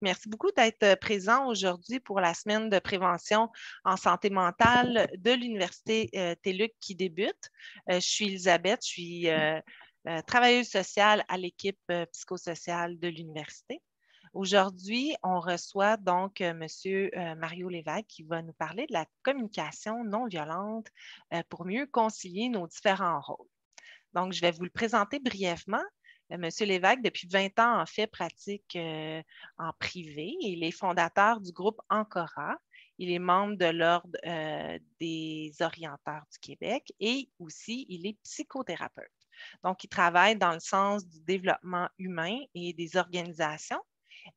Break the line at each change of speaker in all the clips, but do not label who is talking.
Merci beaucoup d'être présent aujourd'hui pour la semaine de prévention en santé mentale de l'Université TÉLUQ qui débute. Je suis Elisabeth, je suis travailleuse sociale à l'équipe psychosociale de l'université. Aujourd'hui, on reçoit donc M. Mario Lévesque qui va nous parler de la communication non violente pour mieux concilier nos différents rôles. Donc, je vais vous le présenter brièvement. Monsieur Lévesque, depuis 20 ans, en fait, pratique en privé. Il est fondateur du groupe Ancora. Il est membre de l'Ordre des orienteurs du Québec et aussi, il est psychothérapeute. Donc, il travaille dans le sens du développement humain et des organisations.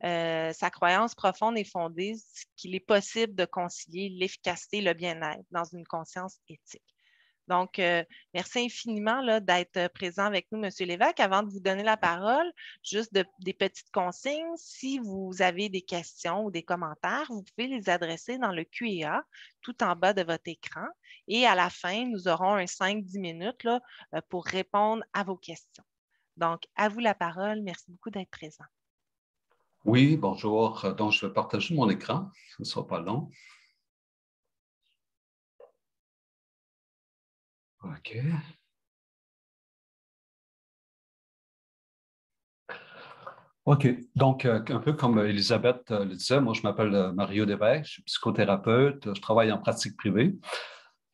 Sa croyance profonde est fondée qu'il est possible de concilier l'efficacité et le bien-être dans une conscience éthique. Donc, merci infiniment d'être présent avec nous, M. Lévesque. Avant de vous donner la parole, juste des petites consignes. Si vous avez des questions ou des commentaires, vous pouvez les adresser dans le Q&A tout en bas de votre écran. Et à la fin, nous aurons un 5-10 minutes pour répondre à vos questions. Donc, à vous la parole. Merci beaucoup d'être présent.
Oui, bonjour. Donc, je vais partager mon écran. Ce ne sera pas long. OK. OK. Donc, un peu comme Elisabeth le disait, moi, je m'appelle Mario Lévesque, je suis psychothérapeute, je travaille en pratique privée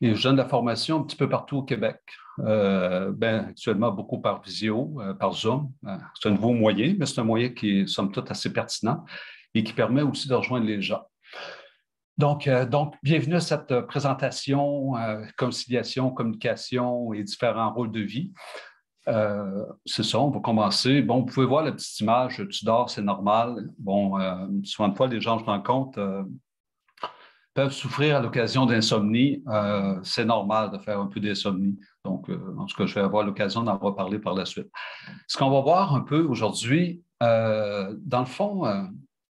et je donne de la formation un petit peu partout au Québec. Actuellement, beaucoup par visio, par Zoom. C'est un nouveau moyen, mais c'est un moyen qui est, somme toute, assez pertinent et qui permet aussi de rejoindre les gens. Donc, bienvenue à cette présentation, conciliation, communication et différents rôles de vie. C'est ça, on va commencer. Bon, vous pouvez voir la petite image, tu dors, c'est normal. Bon, souvent de fois, les gens, je rencontre, peuvent souffrir à l'occasion d'insomnie. C'est normal de faire un peu d'insomnie. Donc, en tout cas, je vais avoir l'occasion d'en reparler par la suite. Ce qu'on va voir un peu aujourd'hui, dans le fond,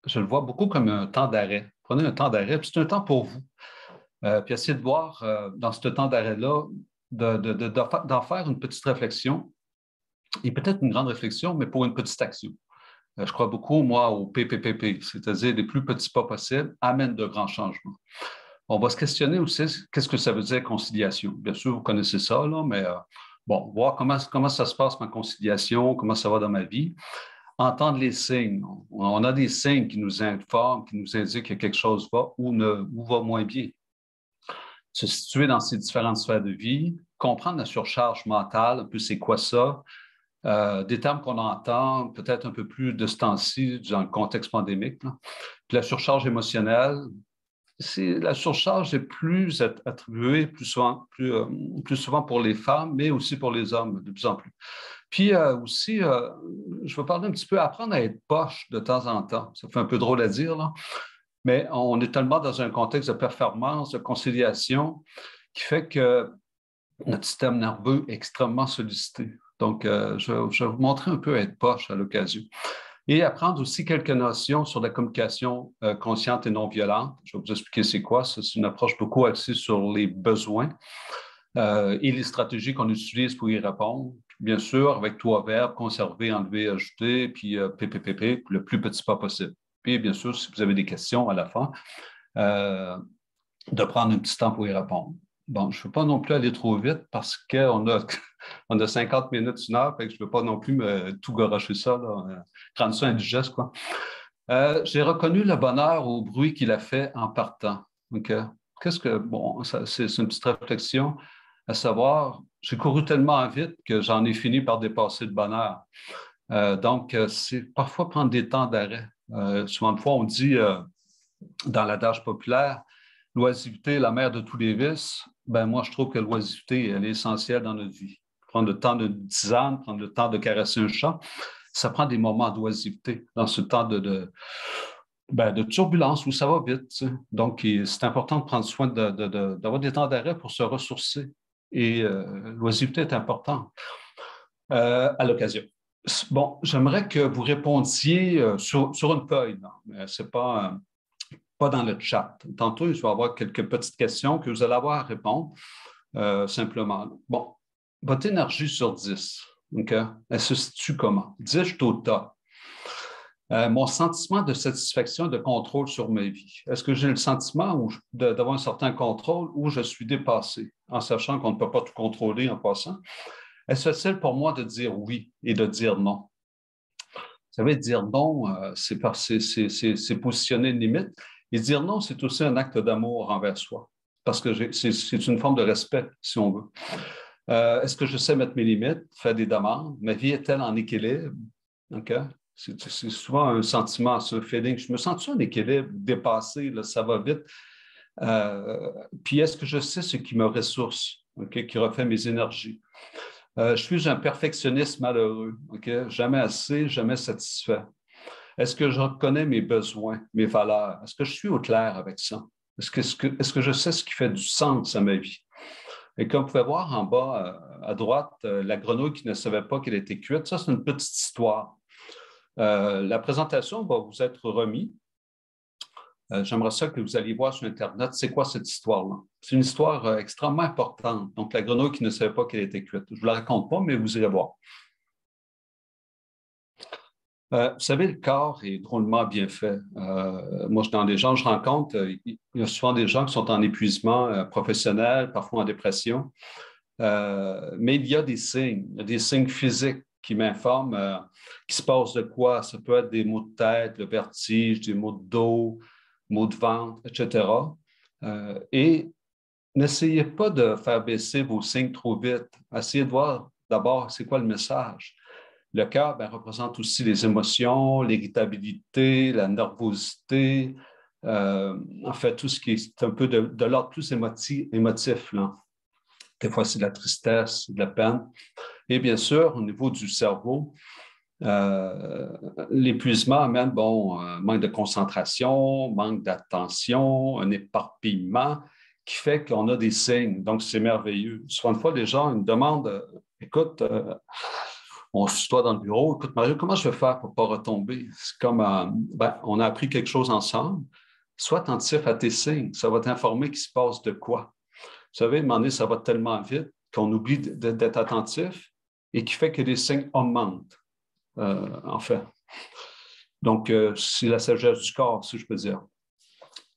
je le vois beaucoup comme un temps d'arrêt. Prenez un temps d'arrêt, puis c'est un temps pour vous. Puis essayez de voir dans ce temps d'arrêt-là, d'en faire une petite réflexion et peut-être une grande réflexion, mais pour une petite action. Je crois beaucoup, moi, au PPPP, c'est-à-dire les plus petits pas possibles amènent de grands changements. On va se questionner aussi, qu'est-ce que ça veut dire conciliation? Bien sûr, vous connaissez ça, là, mais bon, voir comment ça se passe ma conciliation, comment ça va dans ma vie. Entendre les signes. On a des signes qui nous informent, qui nous indiquent que quelque chose va ou va moins bien. Se situer dans ces différentes sphères de vie, comprendre la surcharge mentale, un peu c'est quoi ça, des termes qu'on entend peut-être un peu plus de ce temps-ci dans le contexte pandémique. Là. Puis la surcharge émotionnelle, la surcharge est plus attribuée plus souvent pour les femmes, mais aussi pour les hommes de plus en plus. Puis aussi, je vais parler un petit peu, apprendre à être poche de temps en temps. Ça fait un peu drôle à dire, là. Mais on est tellement dans un contexte de performance, de conciliation, qui fait que notre système nerveux est extrêmement sollicité. Donc, je vais vous montrer un peu à être poche à l'occasion. Et apprendre aussi quelques notions sur la communication consciente et non violente. Je vais vous expliquer c'est quoi. C'est une approche beaucoup axée sur les besoins et les stratégies qu'on utilise pour y répondre. Bien sûr, avec 3 verbes, conserver, enlever, ajouter, puis PPPP, le plus petit pas possible. Puis, bien sûr, si vous avez des questions à la fin, de prendre un petit temps pour y répondre. Bon, je ne veux pas non plus aller trop vite parce qu'on a 50 minutes, 1 heure, fait que je ne veux pas non plus tout garocher ça, là, rendre ça indigeste, quoi. J'ai reconnu le bonheur au bruit qu'il a fait en partant. Okay? Bon, c'est une petite réflexion, à savoir, j'ai couru tellement vite que j'en ai fini par dépasser le bonheur. Donc, c'est parfois prendre des temps d'arrêt. Souvent de fois, on dit dans l'adage populaire, l'oisiveté est la mère de tous les vices. Ben moi, je trouve que l'oisiveté, elle est essentielle dans notre vie. Prendre le temps de tisane, prendre le temps de caresser un chat, ça prend des moments d'oisiveté dans ce temps de turbulence où ça va vite. Tu sais. Donc, c'est important de prendre soin d'avoir des temps d'arrêt pour se ressourcer. Et l'oisiveté est importante à l'occasion. Bon, j'aimerais que vous répondiez sur une feuille. Non, c'est pas dans le chat. Tantôt, je vais avoir quelques petites questions que vous allez avoir à répondre simplement. Bon, votre énergie sur 10, okay? Elle se situe comment? 10, je suis au top. Mon sentiment de satisfaction et de contrôle sur ma vie. Est-ce que j'ai le sentiment d'avoir un certain contrôle ou je suis dépassé, en sachant qu'on ne peut pas tout contrôler en passant? Est-ce facile pour moi de dire oui et de dire non? Vous savez, dire non, c'est positionner une limite. Et dire non, c'est aussi un acte d'amour envers soi, parce que c'est une forme de respect, si on veut. Est-ce que je sais mettre mes limites, faire des demandes? Ma vie est-elle en équilibre? Okay? C'est souvent un sentiment, un feeling. Je me sens-tu en équilibre, dépassé, là, ça va vite? Puis est-ce que je sais ce qui me ressource, okay, qui refait mes énergies? Je suis un perfectionniste malheureux, okay? Jamais assez, jamais satisfait. Est-ce que je reconnais mes besoins, mes valeurs? Est-ce que je suis au clair avec ça? Est-ce que je sais ce qui fait du sens à ma vie? Et comme vous pouvez voir en bas à droite, la grenouille qui ne savait pas qu'elle était cuite, ça, c'est une petite histoire. La présentation va vous être remise. J'aimerais ça que vous alliez voir sur Internet, c'est quoi cette histoire-là? C'est une histoire extrêmement importante. Donc, la grenouille qui ne savait pas qu'elle était cuite. Je ne vous la raconte pas, mais vous irez voir. Vous savez, le corps est drôlement bien fait. Moi, dans les gens que je rencontre, il y a souvent des gens qui sont en épuisement professionnel, parfois en dépression. Mais il y a des signes physiques qui m'informent qu'il se passe de quoi. Ça peut être des maux de tête, le vertige, des maux de dos, maux de ventre, etc. Et n'essayez pas de faire baisser vos signes trop vite. Essayez de voir d'abord c'est quoi le message. Le cœur représente aussi les émotions, l'irritabilité, la nervosité, en fait, tout ce qui est un peu de l'ordre plus émotif, là. Des fois, c'est de la tristesse, de la peine. Et bien sûr, au niveau du cerveau, l'épuisement amène manque de concentration, manque d'attention, un éparpillement qui fait qu'on a des signes. Donc, c'est merveilleux. Souvent, une fois, les gens me demandent, écoute, on se tutoie dans le bureau, écoute, Mario, comment je vais faire pour ne pas retomber? C'est comme, on a appris quelque chose ensemble. Sois attentif à tes signes. Ça va t'informer qu'il se passe de quoi. Vous savez, à un moment donné, ça va tellement vite qu'on oublie d'être attentif et qui fait que les signes augmentent, en fait. Donc, c'est la sagesse du corps, si je peux dire.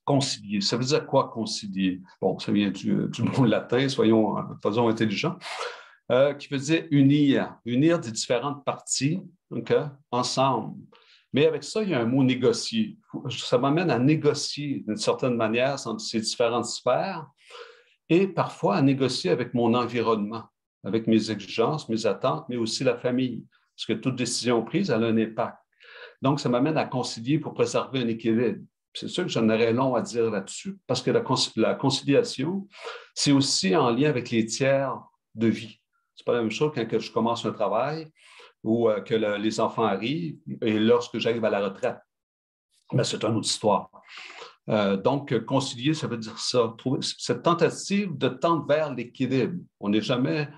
Concilier. Ça veut dire quoi, concilier? Bon, ça vient du mot latin, faisons intelligents, qui veut dire unir des différentes parties, okay, ensemble. Mais avec ça, il y a un mot négocier. Ça m'amène à négocier d'une certaine manière entre ces différentes sphères et parfois à négocier avec mon environnement, avec mes exigences, mes attentes, mais aussi la famille. Parce que toute décision prise, elle a un impact. Donc, ça m'amène à concilier pour préserver un équilibre. C'est sûr que j'en aurais long à dire là-dessus, parce que la conciliation, c'est aussi en lien avec les tiers de vie. C'est pas la même chose quand je commence un travail ou que les enfants arrivent et lorsque j'arrive à la retraite. Mais c'est une autre histoire. Donc, concilier, ça veut dire ça. Trouver cette tentative de tendre vers l'équilibre. On n'est jamais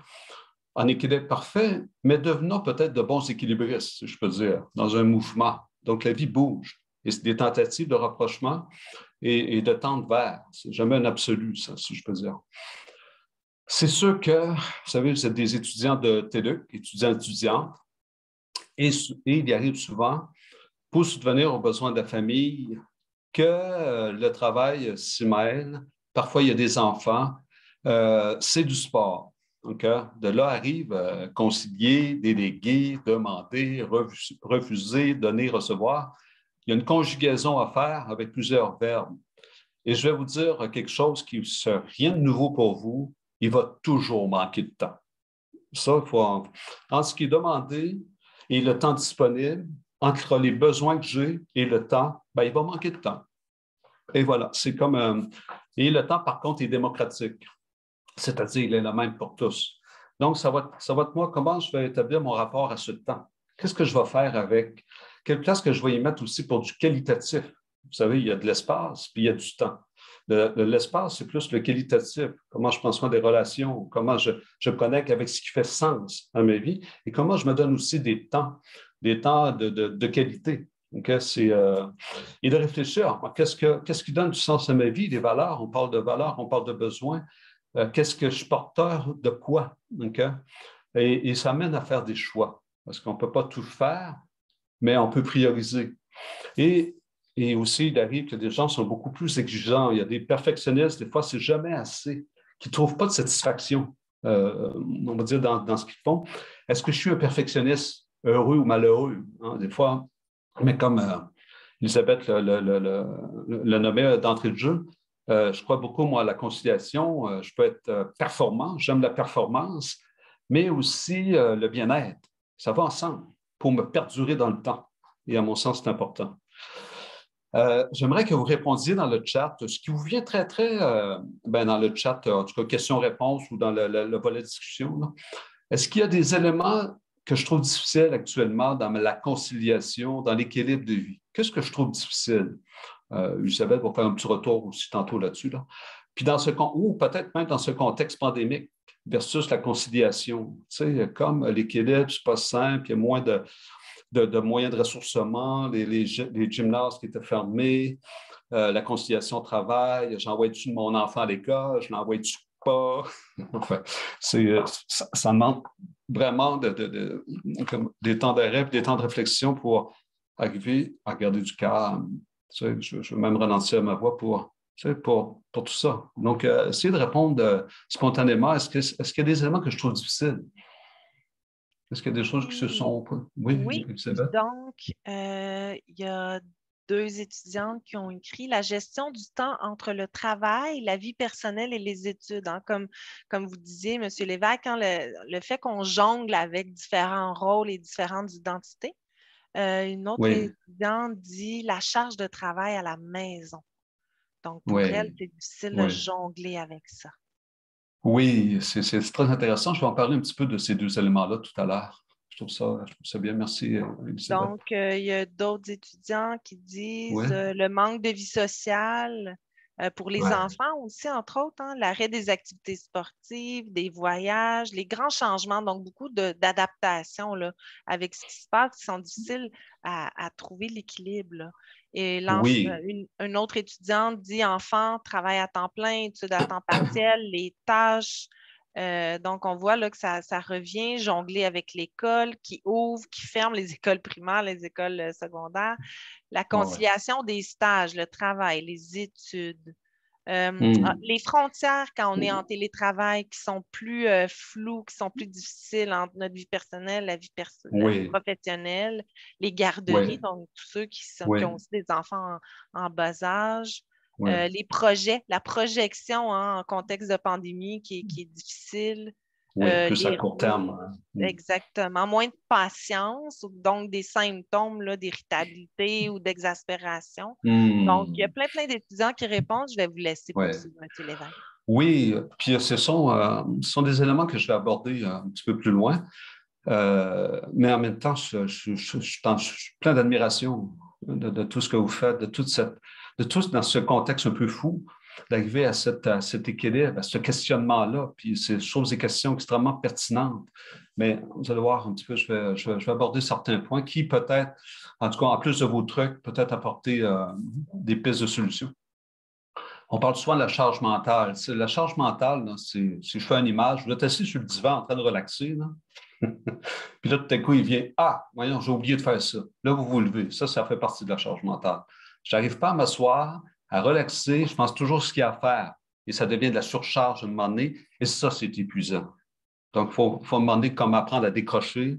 en équilibre parfait, mais devenons peut-être de bons équilibristes, si je peux dire, dans un mouvement. Donc, la vie bouge. Et c'est des tentatives de rapprochement et de tendre vers. C'est jamais un absolu, ça, si je peux dire. C'est sûr que, vous savez, vous êtes des étudiants de TELUC, étudiantes, et il y arrive souvent, pour subvenir aux besoins de la famille, que le travail s'y mêle. Parfois, il y a des enfants. C'est du sport. Donc, de là arrive concilier, déléguer, demander, refuser, donner, recevoir. Il y a une conjugaison à faire avec plusieurs verbes. Et je vais vous dire quelque chose qui n'est rien de nouveau pour vous. Il va toujours manquer de temps. Ça, il faut en ce qui est demandé et le temps disponible, entre les besoins que j'ai et le temps, il va manquer de temps. Et voilà, c'est comme... et le temps, par contre, est démocratique, c'est-à-dire il est le même pour tous. Donc, ça va être moi, comment je vais établir mon rapport à ce temps? Qu'est-ce que je vais faire avec? Quelle place que je vais y mettre aussi pour du qualitatif? Vous savez, il y a de l'espace, puis il y a du temps. L'espace, c'est plus le qualitatif. Comment je prends soin des relations, comment je me connecte avec ce qui fait sens à ma vie et comment je me donne aussi des temps de qualité. Okay? Et de réfléchir, qu'est-ce qui donne du sens à ma vie, des valeurs, on parle de valeurs, on parle de besoins, qu'est-ce que je suis porteur de quoi? Okay? Et ça mène à faire des choix, parce qu'on ne peut pas tout faire, mais on peut prioriser. Et, et aussi, il arrive que des gens sont beaucoup plus exigeants. Il y a des perfectionnistes, des fois, c'est jamais assez, qui ne trouvent pas de satisfaction, on va dire, dans ce qu'ils font. Est-ce que je suis un perfectionniste heureux ou malheureux? Hein? Des fois, mais comme Elisabeth le nommait d'entrée de jeu, je crois beaucoup, moi, à la conciliation. Je peux être performant, j'aime la performance, mais aussi le bien-être. Ça va ensemble pour me perdurer dans le temps. Et à mon sens, c'est important. J'aimerais que vous répondiez dans le chat ce qui vous vient dans le chat, en tout cas questions-réponses ou dans le volet discussion. Là. Est-ce qu'il y a des éléments que je trouve difficiles actuellement dans la conciliation, dans l'équilibre de vie? Qu'est-ce que je trouve difficile? Elisabeth va faire un petit retour aussi tantôt là-dessus. Là. Puis ou peut-être même dans ce contexte pandémique versus la conciliation. Tu sais, comme l'équilibre, c'est pas simple, il y a moins de moyens de ressourcement, les gymnases qui étaient fermés, la conciliation au travail, j'envoie-tu mon enfant à l'école, je l'envoie-tu pas? Enfin, ça demande vraiment des temps d'arrêt, des temps de réflexion pour arriver à garder du calme. Tu sais, je vais même ralentir ma voix pour tout ça. Donc, essayer de répondre spontanément. Est-ce qu'il y a des éléments que je trouve difficiles? Est-ce qu'il y a des choses qui se sont...
Oui,
Elisabeth?
donc, il y a deux étudiantes qui ont écrit la gestion du temps entre le travail, la vie personnelle et les études. Hein. Comme vous disiez, M. Lévesque, hein, le fait qu'on jongle avec différents rôles et différentes identités. Une autre
Oui,
étudiante dit la charge de travail à la maison. Donc, pour elle,
oui,
c'est difficile de
oui.
jongler avec ça.
Oui, c'est très intéressant. Je vais en parler un petit peu de ces deux éléments-là tout à l'heure. Je trouve ça bien. Merci, Elisabeth.
Donc, il y a d'autres étudiants qui
Oui,
disent le manque de vie sociale pour les
ouais,
enfants aussi, entre autres, hein, l'arrêt des activités sportives, des voyages, les grands changements, donc beaucoup d'adaptations avec ce qui se passe qui sont difficiles à trouver l'équilibre. Là. Et
oui,
une autre étudiante dit enfants, travail à temps plein, études à temps partiel, les tâches. Donc, on voit là, que ça revient jongler avec l'école qui ouvre, qui ferme les écoles primaires, les écoles secondaires, la
ouais, ouais.
conciliation des stages, le travail, les études,
Hmm.
les frontières quand on est en télétravail qui sont plus floues, qui sont plus difficiles entre notre vie personnelle, la vie
Oui,
professionnelle, les garderies,
oui,
donc tous ceux qui ont
oui,
aussi des enfants en bas âge.
oui,
Les projets, la projection hein, en contexte de pandémie qui est difficile.
oui, plus à court terme.
Oui,
Hein. Hmm.
exactement. Moins de patience, donc des symptômes là, d'irritabilité ou d'exaspération. Donc, il y a
Hmm.
plein d'étudiants qui répondent. Je vais vous laisser
Ouais.
poursuivre, M. Lévesque.
Oui, puis ce sont des éléments que je vais aborder un petit peu plus loin. Mais en même temps, je suis plein d'admiration de tout ce que vous faites, de tout dans ce contexte un peu fou, d'arriver à cet équilibre, à ce questionnement-là. Puis je trouve des questions extrêmement pertinentes. Mais vous allez voir un petit peu, je vais aborder certains points qui peut-être, en tout cas, en plus de vos trucs, peut-être apporter des pistes de solutions. On parle souvent de la charge mentale. La charge mentale, là, si je fais une image, vous êtes assis sur le divan en train de relaxer, là. Puis là, tout à coup, il vient, ah, voyons, j'ai oublié de faire ça. Là, vous vous levez. Ça fait partie de la charge mentale. Je n'arrive pas à m'asseoir, à relaxer. Je pense toujours ce qu'il y a à faire. Et ça devient de la surcharge à un moment donné. Et ça, c'est épuisant. Donc, il faut demander comment apprendre à décrocher.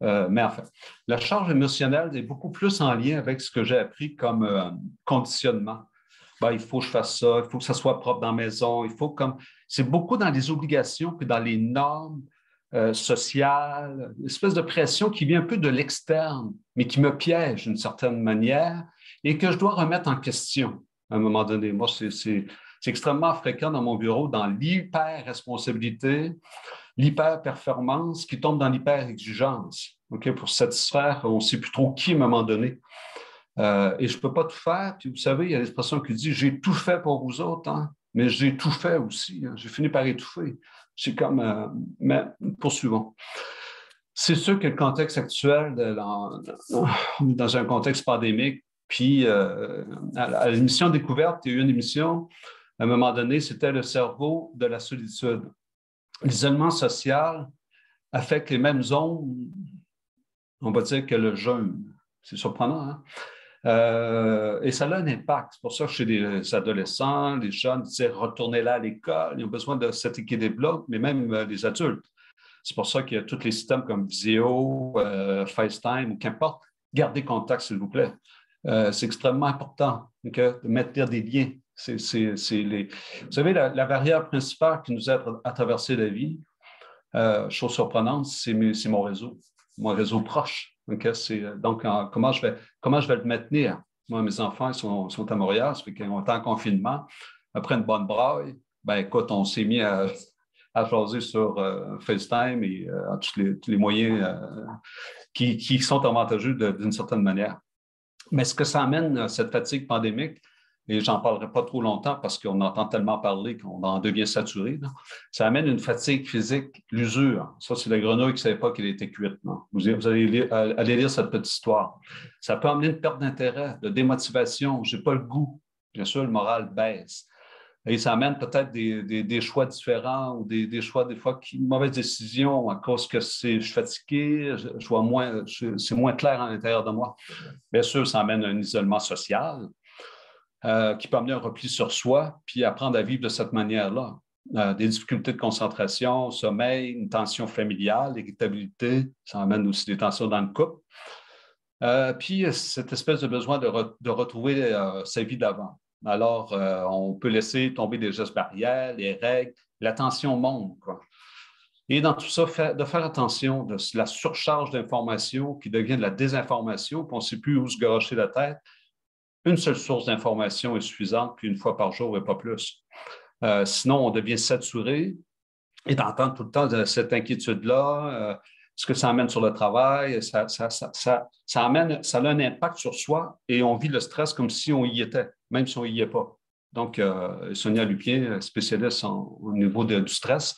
Mais enfin, la charge émotionnelle est beaucoup plus en lien avec ce que j'ai appris comme conditionnement. Ben, il faut que je fasse ça, il faut que ça soit propre dans la maison, il faut comme. C'est beaucoup dans les obligations puis dans les normes sociales, une espèce de pression qui vient un peu de l'externe, mais qui me piège d'une certaine manière et que je dois remettre en question à un moment donné. Moi, c'est extrêmement fréquent dans mon bureau, dans l'hyper-responsabilité, l'hyper-performance qui tombe dans l'hyper-exigence, okay, pour satisfaire, on ne sait plus trop qui à un moment donné. Et je ne peux pas tout faire. Puis vous savez, il y a l'expression qui dit j'ai tout fait pour vous autres, hein, mais j'ai tout fait aussi. Hein. J'ai fini par étouffer. C'est comme. Mais poursuivons. C'est sûr que le contexte actuel, dans un contexte pandémique, puis à l'émission Découverte, il y a eu une émission, à un moment donné, c'était le cerveau de la solitude. L'isolement social affecte les mêmes zones, on va dire, que le jeûne. C'est surprenant, hein? Et ça a un impact. C'est pour ça que chez les adolescents, les jeunes, retournez là à l'école, ils ont besoin de cet équilibre-là, mais même les adultes. C'est pour ça qu'il y a tous les systèmes comme Visio, FaceTime ou qu'importe. Gardez contact, s'il vous plaît. C'est extrêmement important de maintenir des liens. Vous savez, la barrière principale qui nous aide à traverser la vie, chose surprenante, c'est mon réseau proche. Donc, comment je vais le maintenir? Moi, mes enfants ils sont à Montréal, ça fait qu'ils ont été en confinement. Après une bonne braille, ben écoute, on s'est mis à jaser sur FaceTime et tous les moyens qui sont avantageux d'une certaine manière. Mais ce que ça amène, cette fatigue pandémique, et j'en parlerai pas trop longtemps parce qu'on entend tellement parler qu'on en devient saturé, là. Ça amène une fatigue physique, l'usure. Ça, c'est la grenouille qui ne savait pas qu'elle était cuite. Non? Vous allez aller lire cette petite histoire. Ça peut amener une perte d'intérêt, de démotivation. Je n'ai pas le goût. Bien sûr, le moral baisse. Et ça amène peut-être des choix différents ou des choix, des fois, mauvaises décisions à cause que je suis fatigué, c'est moins clair à l'intérieur de moi. Bien sûr, ça amène un isolement social qui peut amener un repli sur soi, puis apprendre à vivre de cette manière-là. Des difficultés de concentration, sommeil, une tension familiale, irritabilité, ça amène aussi des tensions dans le couple. Puis cette espèce de besoin de retrouver sa vie d'avant. Alors, on peut laisser tomber des gestes barrières, les règles, la tension monte, quoi. Et dans tout ça, de faire attention de la surcharge d'informations qui devient de la désinformation, puis on ne sait plus où se garocher la tête. Une seule source d'information est suffisante, puis une fois par jour et pas plus. Sinon, on devient saturé et d'entendre tout le temps cette inquiétude-là, ce que ça amène sur le travail, ça a un impact sur soi et on vit le stress comme si on y était, même si on n'y est pas. Donc, Sonia Lupien, spécialiste au niveau du stress,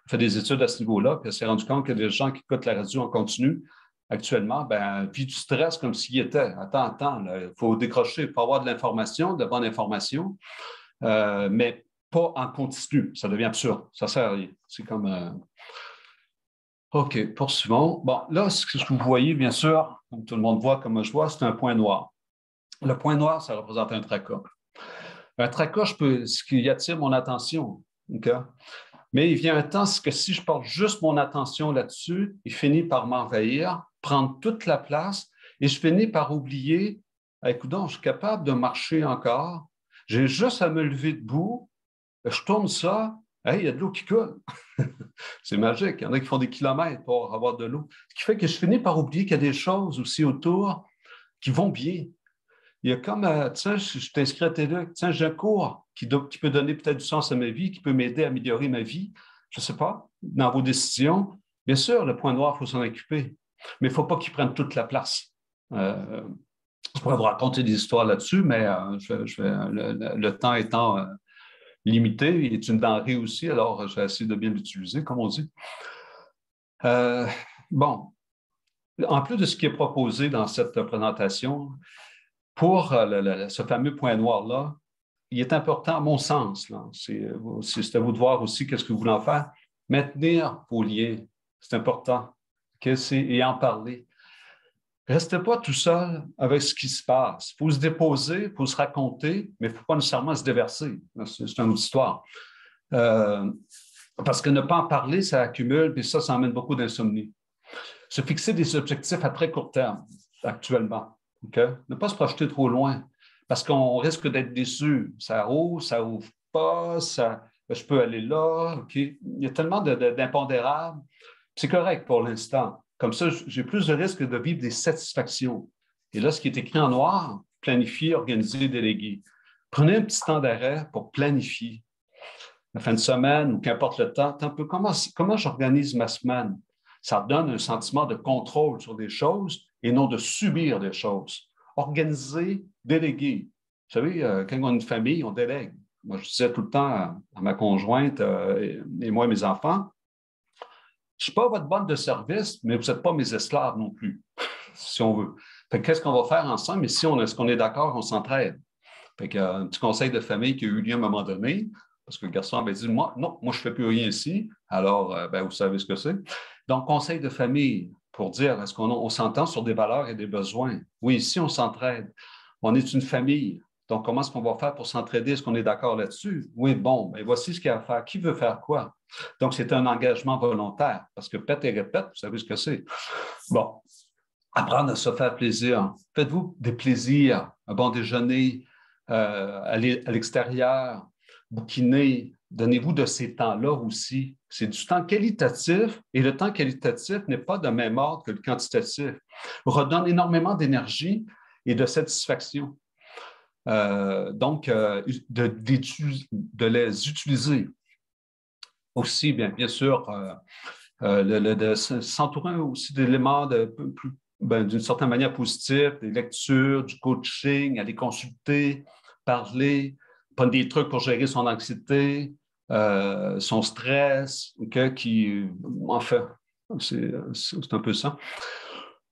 fait des études à ce niveau-là, puis elle s'est rendue compte que les gens qui écoutent la radio en continu, actuellement, vivent du stress comme s'il y était. Attends, il faut décrocher, il faut avoir de l'information, de la bonne information, mais pas en continu. Ça devient absurde. Ça ne sert à rien. C'est comme... OK, poursuivons. Bon, là, ce que vous voyez, bien sûr, comme tout le monde voit, comme je vois, c'est un point noir. Le point noir, ça représente un tracas. Un tracas, ce qui attire mon attention. Okay? Mais il vient un temps que si je porte juste mon attention là-dessus, il finit par m'envahir, prendre toute la place, et je finis par oublier, écoute, je suis capable de marcher encore, j'ai juste à me lever debout, je tourne ça, hey, il y a de l'eau qui coule. C'est magique. Il y en a qui font des kilomètres pour avoir de l'eau. Ce qui fait que je finis par oublier qu'il y a des choses aussi autour qui vont bien. Il y a comme, tiens, je t'inscris à TELUC, tiens, j'ai un cours qui peut donner peut-être du sens à ma vie, qui peut m'aider à améliorer ma vie. Je ne sais pas, dans vos décisions. Bien sûr, le point noir, il faut s'en occuper, mais il ne faut pas qu'il prenne toute la place. Je pourrais vous raconter des histoires là-dessus, mais le temps étant limité, il est une denrée aussi, alors je vais essayer de bien l'utiliser, comme on dit. Bon, en plus de ce qui est proposé dans cette présentation, pour ce fameux point noir-là, il est important, à mon sens, c'est à vous de voir aussi qu'est-ce que vous voulez en faire, maintenir vos liens, c'est important, et en parler. Restez pas tout seul avec ce qui se passe. Il faut se déposer, il faut se raconter, mais il ne faut pas nécessairement se déverser. C'est une autre histoire. Parce que ne pas en parler, ça accumule, et ça emmène beaucoup d'insomnie. Se fixer des objectifs à très court terme, actuellement. Okay? Ne pas se projeter trop loin, parce qu'on risque d'être déçu. Ça ouvre pas, je peux aller là. Okay? Il y a tellement d'impondérables. C'est correct pour l'instant. Comme ça, j'ai plus de risque de vivre des satisfactions. Et là, ce qui est écrit en noir, planifier, organiser, déléguer. Prenez un petit temps d'arrêt pour planifier. La fin de semaine ou qu'importe le temps, un peu comment j'organise ma semaine. Ça donne un sentiment de contrôle sur des choses et non de subir des choses. Organiser, déléguer. Vous savez, quand on a une famille, on délègue. Moi, je disais tout le temps à ma conjointe et moi, mes enfants, je ne suis pas votre bonne de service, mais vous n'êtes pas mes esclaves non plus, si on veut. Qu'est-ce qu'on va faire ensemble? Et si est-ce qu'on est d'accord, on s'entraide. Un petit conseil de famille qui a eu lieu à un moment donné, parce que le garçon avait dit, moi, je ne fais plus rien ici. Alors, vous savez ce que c'est. Donc, conseil de famille pour dire, est-ce qu'on s'entend sur des valeurs et des besoins? Oui, ici, on s'entraide. On est une famille. Donc, comment est-ce qu'on va faire pour s'entraider? Est-ce qu'on est d'accord là-dessus? Oui, bon, ben voici ce qu'il y a à faire. Qui veut faire quoi? Donc, c'est un engagement volontaire parce que pète et répète, vous savez ce que c'est. Bon, apprendre à se faire plaisir. Faites-vous des plaisirs, un bon déjeuner, aller à l'extérieur, bouquiner. Donnez-vous de ces temps-là aussi. C'est du temps qualitatif et le temps qualitatif n'est pas de même ordre que le quantitatif. Redonne énormément d'énergie et de satisfaction. Donc, de les utiliser. Aussi, bien sûr, de s'entourer aussi d'éléments d'une certaine manière positifs, des lectures, du coaching, aller consulter, parler, prendre des trucs pour gérer son anxiété, son stress, enfin, c'est un peu ça.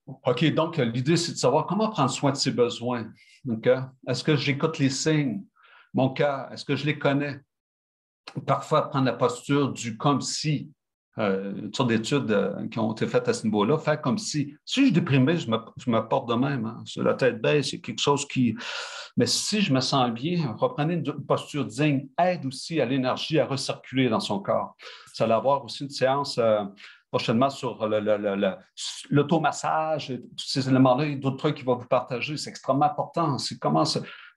OK, donc l'idée, c'est de savoir comment prendre soin de ses besoins. Okay? Est-ce que j'écoute les signes? Mon cœur, est-ce que je les connais? Parfois, prendre la posture du comme si, une sorte d'études qui ont été faites à ce niveau-là, faire comme si. Si je suis déprimé, je me porte de même. Hein. La tête baisse, c'est quelque chose qui. Mais si je me sens bien, reprenez une posture digne, aide aussi à l'énergie à recirculer dans son corps. Ça va avoir aussi une séance prochainement sur l'automassage, tous ces éléments-là et d'autres trucs qu'il va vous partager. C'est extrêmement important. C'est comment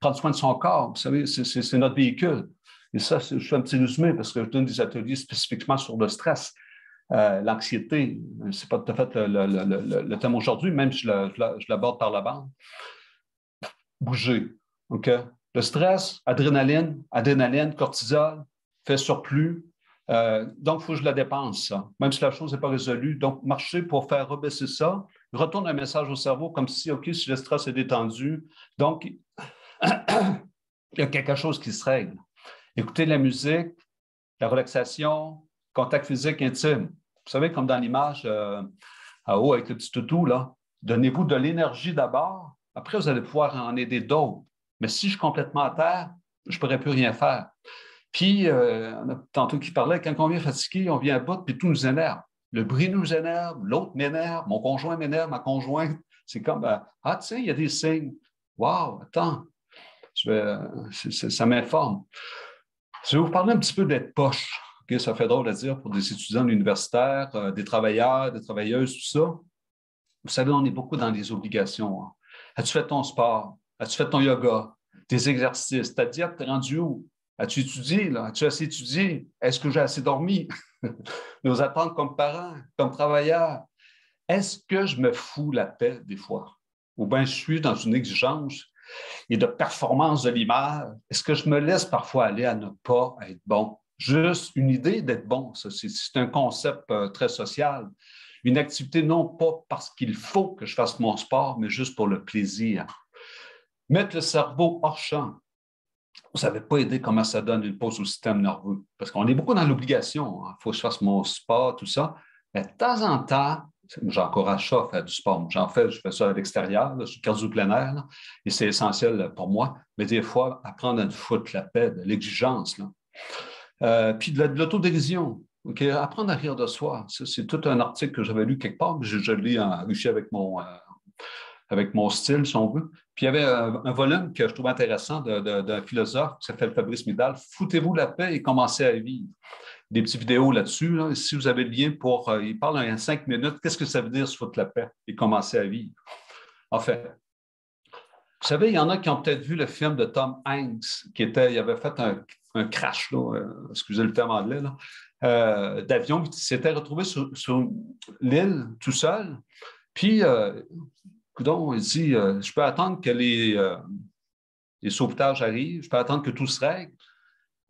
prendre soin de son corps. Vous savez, c'est notre véhicule. Et ça, je fais un petit résumé parce que je donne des ateliers spécifiquement sur le stress, l'anxiété. Ce n'est pas tout à fait le thème aujourd'hui, même si je l'aborde par la bande. Bouger. OK? Le stress, adrénaline, cortisol, fait surplus. Donc, il faut que je la dépense, ça, même si la chose n'est pas résolue. Donc, marcher pour faire rebaisser ça, retourne un message au cerveau comme si, OK, si le stress est détendu, donc, il y a quelque chose qui se règle. Écoutez la musique, la relaxation, contact physique intime. Vous savez, comme dans l'image en haut avec le petit toutou, là, donnez-vous de l'énergie d'abord. Après, vous allez pouvoir en aider d'autres. Mais si je suis complètement à terre, je ne pourrais plus rien faire. Puis, on a tantôt qui parlait, quand on vient fatigué, on vient à bout, puis tout nous énerve. Le bruit nous énerve, l'autre m'énerve, mon conjoint m'énerve, ma conjointe. C'est comme, tu sais, il y a des signes. Wow, attends, ça m'informe. Je vais vous parler un petit peu d'être poche. Okay? Ça fait drôle à dire pour des étudiants universitaires, des travailleurs, des travailleuses, tout ça. Vous savez, on est beaucoup dans les obligations. Hein. As-tu fait ton sport? As-tu fait ton yoga? Tes exercices? Ta diète, t'es rendu où? As-tu étudié? Là? As-tu assez étudié? Est-ce que j'ai assez dormi? Nos attentes comme parents, comme travailleurs. Est-ce que je me fous la paix des fois? Ou bien je suis dans une exigence et de performance de l'image, est-ce que je me laisse parfois aller à ne pas être bon? Juste une idée d'être bon, ça, c'est un concept très social. Une activité non pas parce qu'il faut que je fasse mon sport, mais juste pour le plaisir. Mettre le cerveau hors champ. Vous ne savez pas aider comment ça donne une pause au système nerveux. Parce qu'on est beaucoup dans l'obligation. Il faut que je fasse mon sport, tout ça. Mais de temps en temps, j'encourage ça à faire du sport. Je fais ça à l'extérieur, je suis cardio plein air, là, et c'est essentiel pour moi. Mais des fois, apprendre à nous foutre la paix, de l'exigence. Puis de l'autodérision. Okay? Apprendre à rire de soi. Ça, c'est tout un article que j'avais lu quelque part, mais je l'ai enrichi avec mon style, si on veut. Puis il y avait un volume que je trouve intéressant d'un philosophe qui s'appelle Fabrice Midal, Foutez-vous la paix et commencez à vivre. Des petites vidéos là-dessus. Là. Si vous avez le lien il parle en 5 minutes, qu'est-ce que ça veut dire se foutre la paix et commencer à vivre? En fait, vous savez, il y en a qui ont peut-être vu le film de Tom Hanks, il avait fait un crash, là, excusez le terme anglais, d'avion, il s'était retrouvé sur l'île tout seul. Puis, il dit, je peux attendre que les sauvetages arrivent, je peux attendre que tout se règle,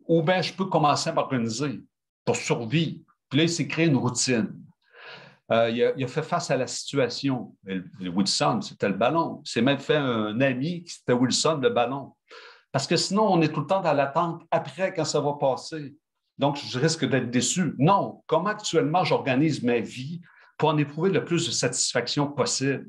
ou bien je peux commencer à m'organiser pour survivre. Puis là, il s'est créé une routine. Il a fait face à la situation. Wilson, c'était le ballon. Il s'est même fait un ami qui c'était Wilson, le ballon. Parce que sinon, on est tout le temps dans l'attente après quand ça va passer. Donc, je risque d'être déçu. Non, comment actuellement j'organise ma vie pour en éprouver le plus de satisfaction possible?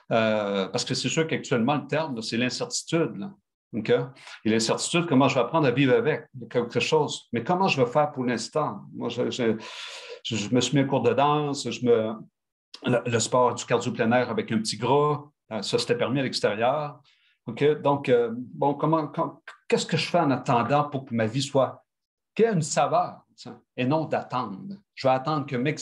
Parce que c'est sûr qu'actuellement, le terme, c'est l'incertitude. Là. Okay? Et l'incertitude, comment je vais apprendre à vivre avec quelque chose. Mais comment je vais faire pour l'instant? Moi, je me suis mis un cours de danse, le sport du cardio plein air avec un petit gras, ça c'était permis à l'extérieur. OK? Donc, qu'est-ce que je fais en attendant pour que ma vie soit, qu'il y ait une saveur, et non d'attendre. Je vais attendre que, mais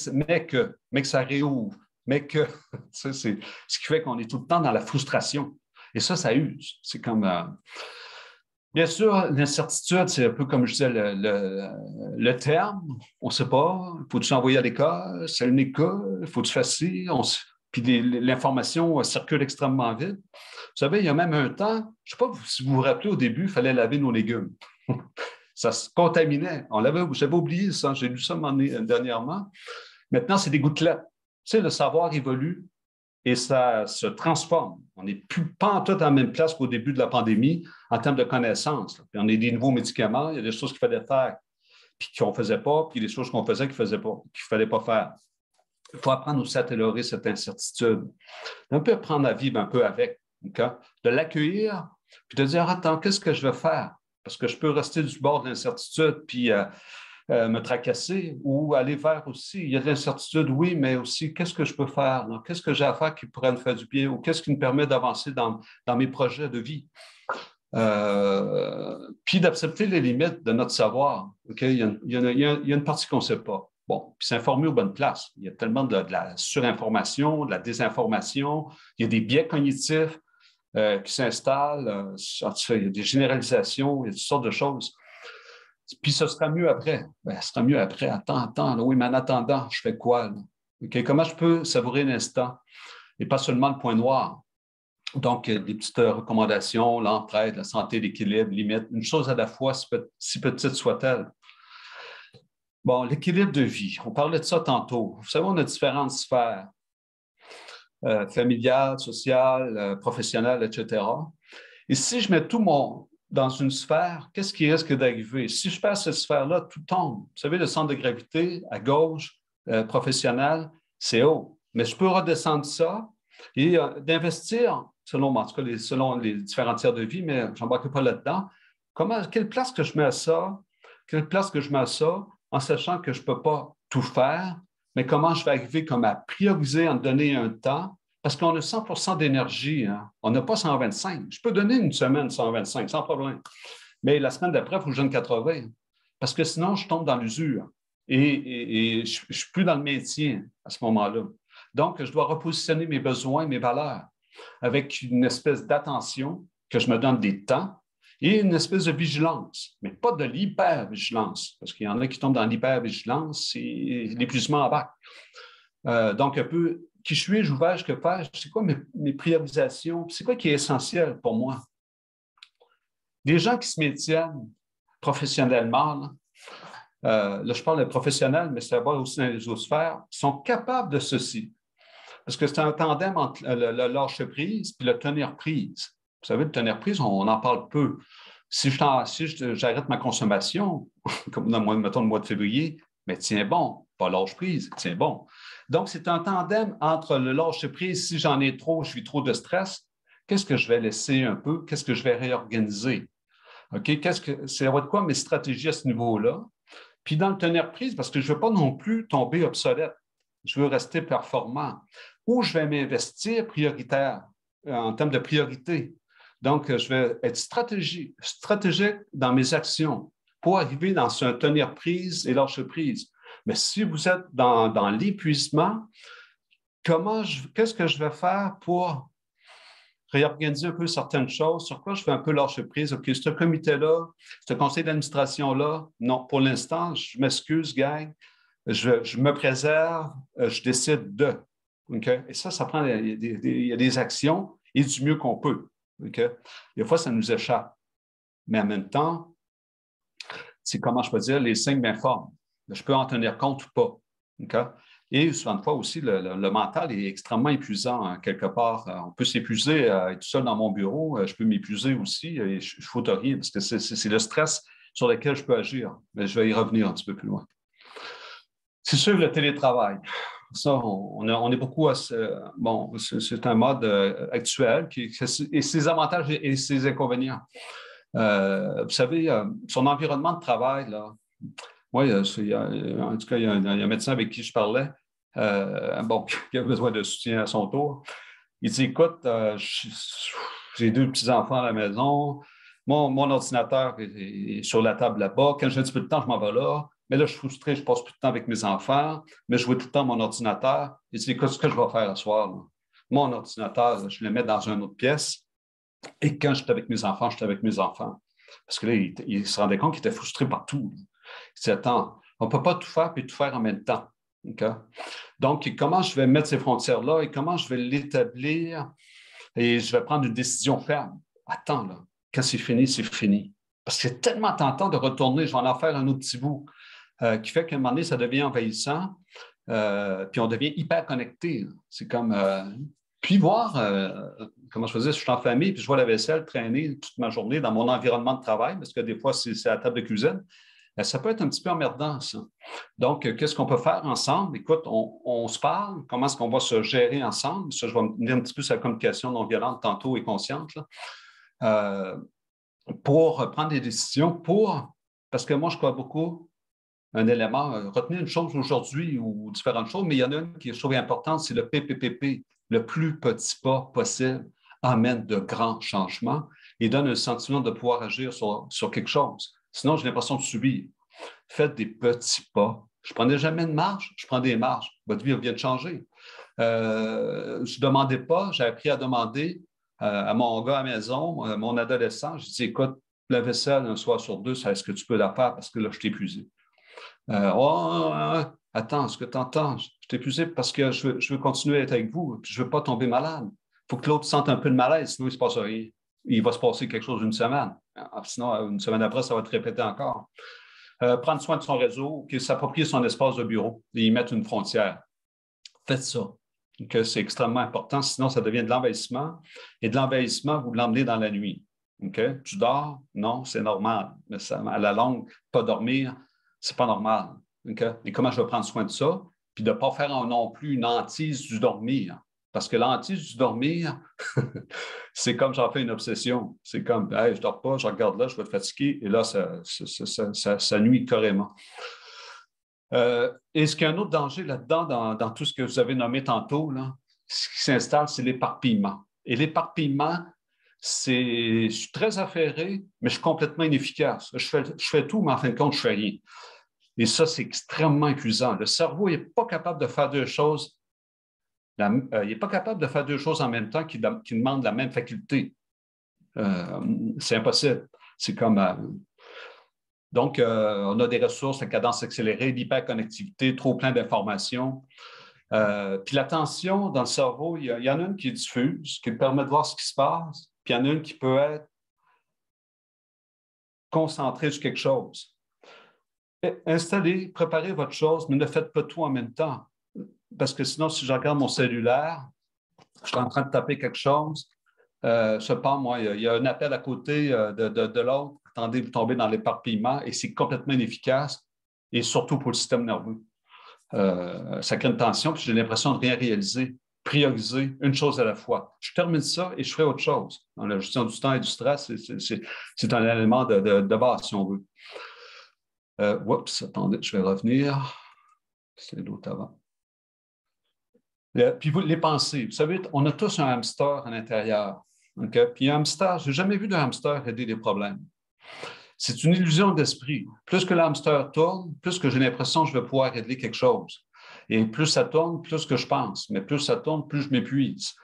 que ça réouvre, mais que, c'est ce qui fait qu'on est tout le temps dans la frustration. Et ça use. C'est comme, bien sûr, l'incertitude, c'est un peu comme je disais, le terme. On ne sait pas. Faut-tu envoyer à l'école? C'est le cas. Faut-tu faire ci? Puis l'information circule extrêmement vite. Vous savez, il y a même un temps, je ne sais pas si vous vous rappelez, au début, il fallait laver nos légumes. Ça se contaminait. J'avais oublié ça, j'ai lu ça dernièrement. Maintenant, c'est des gouttelettes. Tu sais, le savoir évolue et ça se transforme. On n'est plus pas en tout à la même place qu'au début de la pandémie en termes de connaissances. Puis on a des nouveaux médicaments, il y a des choses qu'il fallait faire puis qu'on ne faisait pas, puis des choses qu'on faisait qu'il ne fallait pas faire. Il faut apprendre aussi à tolérer cette incertitude. Un peu apprendre à vivre un peu avec, okay? De l'accueillir, puis de dire, attends, qu'est-ce que je vais faire? Parce que je peux rester du bord de l'incertitude, puis me tracasser, ou aller vers aussi, il y a de l'incertitude, oui, mais aussi, qu'est-ce que je peux faire? Qu'est-ce que j'ai à faire qui pourrait me faire du bien, ou qu'est-ce qui me permet d'avancer dans mes projets de vie? Puis d'accepter les limites de notre savoir. Okay? Il y a une partie qu'on ne sait pas. Bon, puis s'informer aux bonnes places. Il y a tellement de la surinformation, de la désinformation, il y a des biais cognitifs qui s'installent, il y a des généralisations, il y a toutes sortes de choses. Puis ce sera mieux après. Ben, ce sera mieux après. Attends, là, oui, mais en attendant, je fais quoi? Là? Okay? Comment je peux savourer l'instant et pas seulement le point noir? Donc, des petites recommandations, l'entraide, la santé, l'équilibre, limite, une chose à la fois, si petite soit-elle. Bon, l'équilibre de vie, on parlait de ça tantôt. Vous savez, on a différentes sphères, familiales, sociales, professionnelles, etc. Et si je mets tout dans une sphère, qu'est-ce qui risque d'arriver? Si je perds cette sphère-là, tout tombe. Vous savez, le centre de gravité à gauche, professionnel, c'est haut. Mais je peux redescendre ça et d'investir, selon les différents tiers de vie, mais je n'embarque pas là-dedans. Quelle place que je mets à ça? Quelle place que je mets à ça en sachant que je ne peux pas tout faire, mais comment je vais arriver comme à prioriser, en donner un temps, parce qu'on a 100 d'énergie. Hein? On n'a pas 125. Je peux donner une semaine 125, sans problème. Mais la semaine d'après, il faut que je donne 80. Parce que sinon, je tombe dans l'usure. Et je ne suis plus dans le maintien à ce moment-là. Donc, je dois repositionner mes besoins, mes valeurs, avec une espèce d'attention, que je me donne des temps, et une espèce de vigilance, mais pas de l'hyper-vigilance, parce qu'il y en a qui tombent dans l'hyper-vigilance et l'épuisement embarque. Donc, un peu, qui suis-je, ouvert, que fais-je, c'est quoi mes priorisations, c'est quoi qui est essentiel pour moi? Des gens qui se maintiennent professionnellement, là, je parle de professionnels, mais ça va aussi dans les autres sphères, sont capables de ceci. Parce que c'est un tandem entre le lâcher-prise et le tenir-prise. Vous savez, le tenir-prise, on en parle peu. Si j'arrête ma consommation, comme mettons le mois de février, mais tiens bon, pas lâche-prise, tiens bon. Donc, c'est un tandem entre le lâcher-prise, si j'en ai trop, je vis trop de stress, qu'est-ce que je vais laisser un peu, qu'est-ce que je vais réorganiser? OK, c'est quoi mes stratégies à ce niveau-là? Puis dans le tenir-prise, parce que je ne veux pas non plus tomber obsolète, je veux rester performant. Où je vais m'investir prioritaire, en termes de priorité. Donc, je vais être stratégique dans mes actions pour arriver dans ce tenir-prise et lâcher-prise. Mais si vous êtes dans l'épuisement, qu'est-ce que je vais faire pour réorganiser un peu certaines choses? Sur quoi je fais un peu lâcher-prise? OK, ce comité-là, ce conseil d'administration-là, non, pour l'instant, je m'excuse, gang, je me préserve, je décide de. Okay? Et ça prend, il y a des actions et du mieux qu'on peut. Okay? Des fois, ça nous échappe. Mais en même temps, c'est comment je peux dire, les signes m'informent. Je peux en tenir compte ou pas. Okay? Et souvent de fois aussi, le mental est extrêmement épuisant, hein, quelque part. On peut s'épuiser, être tout seul dans mon bureau. Je peux m'épuiser aussi et je ne faute rien parce que c'est le stress sur lequel je peux agir. Mais je vais y revenir un petit peu plus loin. C'est sûr, le télétravail. Ça, on est beaucoup à bon, c'est un mode actuel et ses avantages et ses inconvénients. Vous savez, son environnement de travail, là, moi, en tout cas, il y a un médecin avec qui je parlais, bon, qui a besoin de soutien à son tour. Il dit, écoute, J'ai 2 petits-enfants à la maison. Mon ordinateur est sur la table là-bas. Quand j'ai un petit peu de temps, je m'en vais là. Mais là, je suis frustré, je passe plus de temps avec mes enfants, mais je vois tout le temps mon ordinateur. Et tu dis, écoute, ce que je vais faire ce soir, là? Mon ordinateur, je le mets dans une autre pièce. Et quand j'étais avec mes enfants, j'étais avec mes enfants. Parce que là, il se rendait compte qu'il était frustré partout. Il disait, attends, on ne peut pas tout faire et tout faire en même temps. Okay? Donc, comment je vais mettre ces frontières-là et comment je vais l'établir et je vais prendre une décision ferme. Attends, là, quand c'est fini, c'est fini. Parce que c'est tellement tentant de retourner, je vais en faire un autre petit bout, qui fait qu'à un moment donné, ça devient envahissant, puis on devient hyper connecté. C'est comme... puis voir, comment je faisais, je suis en famille, puis je vois la vaisselle traîner toute ma journée dans mon environnement de travail, parce que des fois, c'est à la table de cuisine. Ça peut être un petit peu emmerdant, ça. Donc, qu'est-ce qu'on peut faire ensemble? Écoute, on se parle, comment est-ce qu'on va se gérer ensemble? Ça, je vais me dire un petit peu sur la communication non violente tantôt et consciente, là. Pour prendre des décisions, parce que moi, je crois beaucoup un élément, retenez une chose aujourd'hui ou différentes choses, mais il y en a une qui je trouve importante, c'est le PPPP. Le plus petit pas possible amène de grands changements et donne un sentiment de pouvoir agir sur quelque chose. Sinon, j'ai l'impression de subir. Faites des petits pas. Je ne prenais jamais de marche, je prends des marches. Votre vie vient de changer. Je ne demandais pas, j'ai appris à demander à mon gars à la maison, mon adolescent. J'ai dit, écoute, la vaisselle, un soir sur 2, est-ce que tu peux la faire parce que là, je t'ai épuisé. Attends, est-ce que tu entends? Je t'ai épuisé parce que je veux continuer à être avec vous, puis je ne veux pas tomber malade. Il faut que l'autre sente un peu de malaise, sinon il ne se passe rien. Il va se passer quelque chose une semaine. Sinon, une semaine après, ça va te répéter encore. Prendre soin de son réseau, s'approprier son espace de bureau et y mettre une frontière. Faites ça. C'est extrêmement important, sinon ça devient de l'envahissement. Et de l'envahissement, vous l'emmenez dans la nuit. Okay? Tu dors? Non, c'est normal. Mais ça, à la longue, pas dormir, c'est pas normal. Okay? Et comment je vais prendre soin de ça? Puis de ne pas faire non plus une hantise du dormir. Parce que l'hantise du dormir, c'est comme j'en fais une obsession. C'est comme, hey, je ne dors pas, je regarde là, je vais être fatigué. Et là, ça nuit carrément. Est-ce qu'il y a un autre danger là-dedans, dans tout ce que vous avez nommé tantôt, là? Ce qui s'installe, c'est l'éparpillement. Et l'éparpillement, je suis très affairé, mais je suis complètement inefficace. Je fais tout, mais en fin de compte, je ne fais rien. Et ça, c'est extrêmement épuisant. Le cerveau n'est pas capable de faire deux choses. Il n'est pas capable de faire deux choses en même temps qui demandent la même faculté. C'est impossible. C'est comme... Donc, on a des ressources, la cadence accélérée, l'hyperconnectivité, trop plein d'informations. Puis l'attention dans le cerveau, il y en a une qui est diffuse, qui permet de voir ce qui se passe, puis il y en a une qui peut être concentrée sur quelque chose. Installez, préparez votre chose, mais ne faites pas tout en même temps. Parce que sinon, si je regarde mon cellulaire, je suis en train de taper quelque chose, je sais pas, moi, il y a un appel à côté de l'autre, attendez, vous tombez dans l'éparpillement et c'est complètement inefficace, et surtout pour le système nerveux. Ça crée une tension, puis j'ai l'impression de rien réaliser. Prioriser une chose à la fois. Je termine ça et je ferai autre chose. Dans la gestion du temps et du stress, c'est un élément de base, si on veut. Oups, attendez, je vais revenir. C'est l'autre avant. Puis les pensées. Vous savez, on a tous un hamster à l'intérieur. Okay? Puis un hamster, je n'ai jamais vu de hamster régler des problèmes. C'est une illusion d'esprit. Plus que le hamster tourne, plus que j'ai l'impression que je vais pouvoir régler quelque chose. Et plus ça tourne, plus que je pense. Mais plus ça tourne, plus je m'épuise.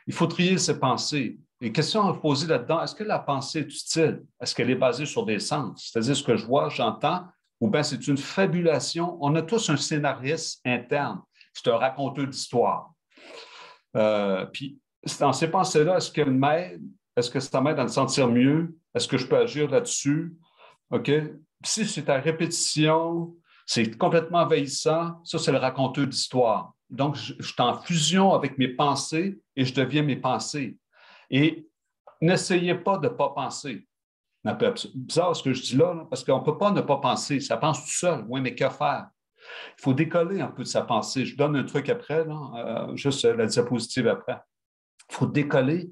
Il faut trier ses pensées. Les questions à poser là-dedans, est-ce que la pensée est utile? Est-ce qu'elle est basée sur des sens? C'est-à-dire ce que je vois, j'entends, ou bien c'est une fabulation? On a tous un scénariste interne. C'est un raconteur d'histoire. Puis, dans ces pensées-là, est-ce qu'elles m'aident? Est-ce que ça m'aide à me sentir mieux? Est-ce que je peux agir là-dessus? OK? Si c'est à répétition, c'est complètement envahissant, ça, c'est le raconteur d'histoire. Donc, je suis en fusion avec mes pensées et je deviens mes pensées. Et n'essayez pas de ne pas penser. C'est un peu bizarre ce que je dis là, parce qu'on ne peut pas ne pas penser. Ça pense tout seul. Oui, mais que faire? Il faut décoller un peu de sa pensée. Je donne un truc après, là, juste la diapositive après. Il faut décoller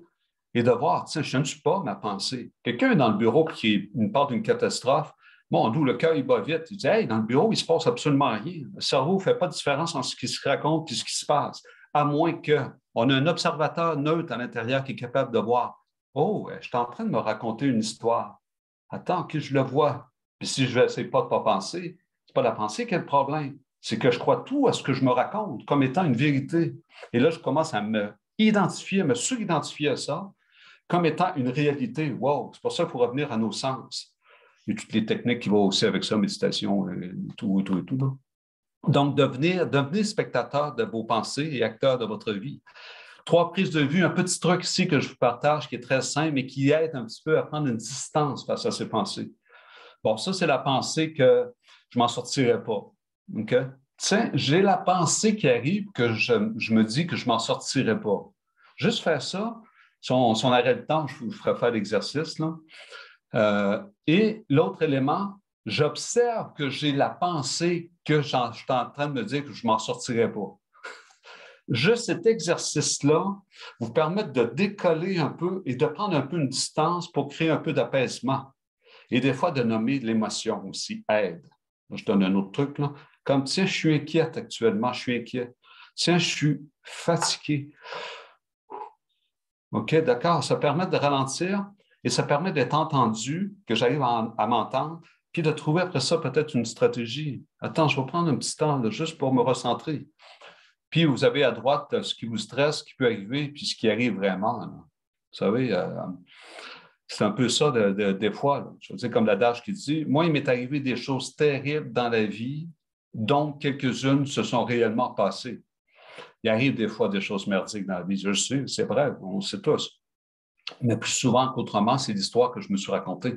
et de voir, tiens, je ne suis pas ma pensée. Quelqu'un est dans le bureau qui me parle d'une catastrophe, bon, d'où le cœur, il bat vite. Il dit, hey, dans le bureau, il ne se passe absolument rien. Le cerveau ne fait pas de différence entre ce qui se raconte et ce qui se passe, à moins qu'on ait un observateur neutre à l'intérieur qui est capable de voir Oh, je suis en train de me raconter une histoire. Attends, que je le vois. Puis si je n'essaie pas de ne pas penser, c'est pas la pensée qui est le problème. C'est que je crois tout à ce que je me raconte comme étant une vérité. Et là, je commence à me identifier, me suridentifier à ça comme étant une réalité. Wow, c'est pour ça qu'il faut revenir à nos sens. Et toutes les techniques qui vont aussi avec ça, méditation, tout, tout, tout. Là. Donc, devenir spectateur de vos pensées et acteur de votre vie. 3 prises de vue, un petit truc ici que je vous partage qui est très simple et qui aide un petit peu à prendre une distance face à ces pensées. Bon, ça, c'est la pensée que je ne m'en sortirai pas. OK? Tiens, j'ai la pensée qui arrive que je me dis que je ne m'en sortirai pas. Juste faire ça, si on arrête le temps, je vous ferai faire l'exercice. Là. Et l'autre élément, j'observe que j'ai la pensée que je suis en train de me dire que je ne m'en sortirai pas. Juste cet exercice-là vous permet de décoller un peu et de prendre un peu une distance pour créer un peu d'apaisement. Et des fois, de nommer l'émotion aussi aide. Je donne un autre truc, là. Comme, tiens, je suis inquiète actuellement, je suis inquiet. Tiens, je suis fatigué. OK, d'accord, ça permet de ralentir et ça permet d'être entendu, que j'arrive à m'entendre, puis de trouver après ça peut-être une stratégie. Attends, je vais prendre un petit temps là, juste pour me recentrer. Puis vous avez à droite ce qui vous stresse, ce qui peut arriver, puis ce qui arrive vraiment. Là. Vous savez, c'est un peu ça des fois. Là. Je veux dire, comme l'adage qui dit, moi, il m'est arrivé des choses terribles dans la vie, dont quelques-unes se sont réellement passées. Il arrive des fois des choses merdiques dans la vie, je le sais, c'est vrai, on le sait tous. Mais plus souvent qu'autrement, c'est l'histoire que je me suis racontée.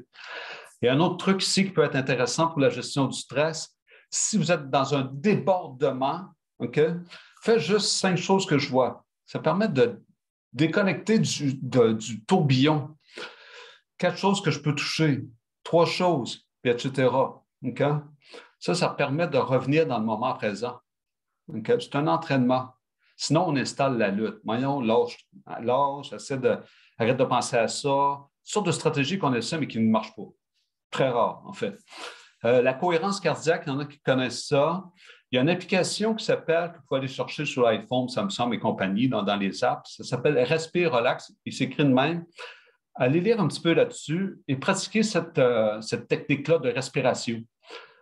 Et un autre truc ici qui peut être intéressant pour la gestion du stress, si vous êtes dans un débordement, OK, faites juste 5 choses que je vois. Ça permet de déconnecter du tourbillon. 4 choses que je peux toucher, 3 choses, puis etc. Okay? Ça permet de revenir dans le moment présent. Okay? C'est un entraînement. Sinon, on installe la lutte. Voyons, lâche, arrête de penser à ça. Une sorte de stratégie qu'on essaie, mais qui ne marche pas. Très rare, en fait. La cohérence cardiaque, il y en a qui connaissent ça. Il y a une application qui s'appelle, que vous pouvez aller chercher sur l'iPhone, Samsung et compagnie, dans les apps. Ça s'appelle Respire Relax. Il s'écrit de même. Allez lire un petit peu là-dessus et pratiquer cette technique-là de respiration.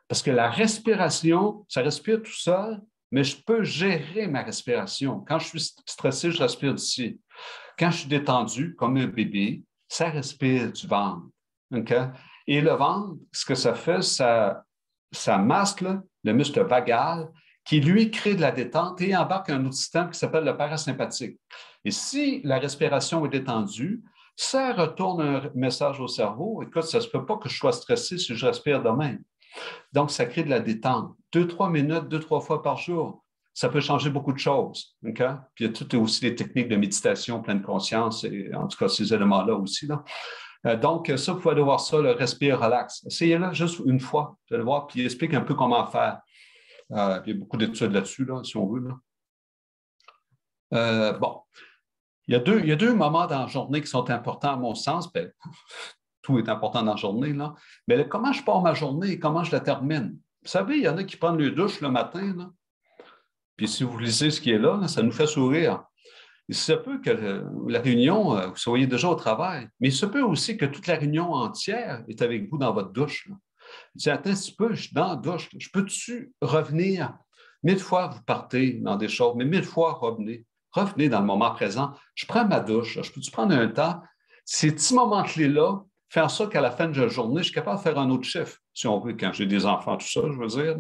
Parce que la respiration, ça respire tout seul, mais je peux gérer ma respiration. Quand je suis stressé, je respire d'ici. Quand je suis détendu, comme un bébé, ça respire du ventre. Okay? Et le ventre, ce que ça fait, ça masque là, le muscle vagal qui, lui, crée de la détente et embarque un autre système qui s'appelle le parasympathique. Et si la respiration est détendue, ça retourne un message au cerveau. Écoute, ça ne se peut pas que je sois stressé si je respire de même. Donc, ça crée de la détente. 2-3 minutes, 2-3 fois par jour, ça peut changer beaucoup de choses. Okay? Puis il y a toutes aussi les techniques de méditation, pleine conscience, et en tout cas ces éléments-là aussi. Là. Donc, ça, vous pouvez aller voir ça, le respire relax. Essayez-le juste une fois, vous allez voir, puis il explique un peu comment faire. Il y a beaucoup d'études là-dessus, là, si on veut. Là. Bon, il y a deux moments dans la journée qui sont importants à mon sens. Bien, tout est important dans la journée, là. Mais comment je pars ma journée et comment je la termine? Vous savez, il y en a qui prennent le douche le matin, là. Puis si vous lisez ce qui est là, ça nous fait sourire. Il se peut que la réunion, vous soyez déjà au travail, mais il se peut aussi que toute la réunion entière est avec vous dans votre douche. Là. Dis, attends un petit peu, je suis dans la douche. Je peux-tu revenir? 1000 fois, vous partez dans des choses, mais 1000 fois, revenez. Revenez dans le moment présent. Je prends ma douche. Je peux-tu prendre un temps? Ces petits moments clés-là, faire ça qu'à la fin de la journée, je suis capable de faire un autre chiffre, si on veut, quand j'ai des enfants, tout ça, je veux dire.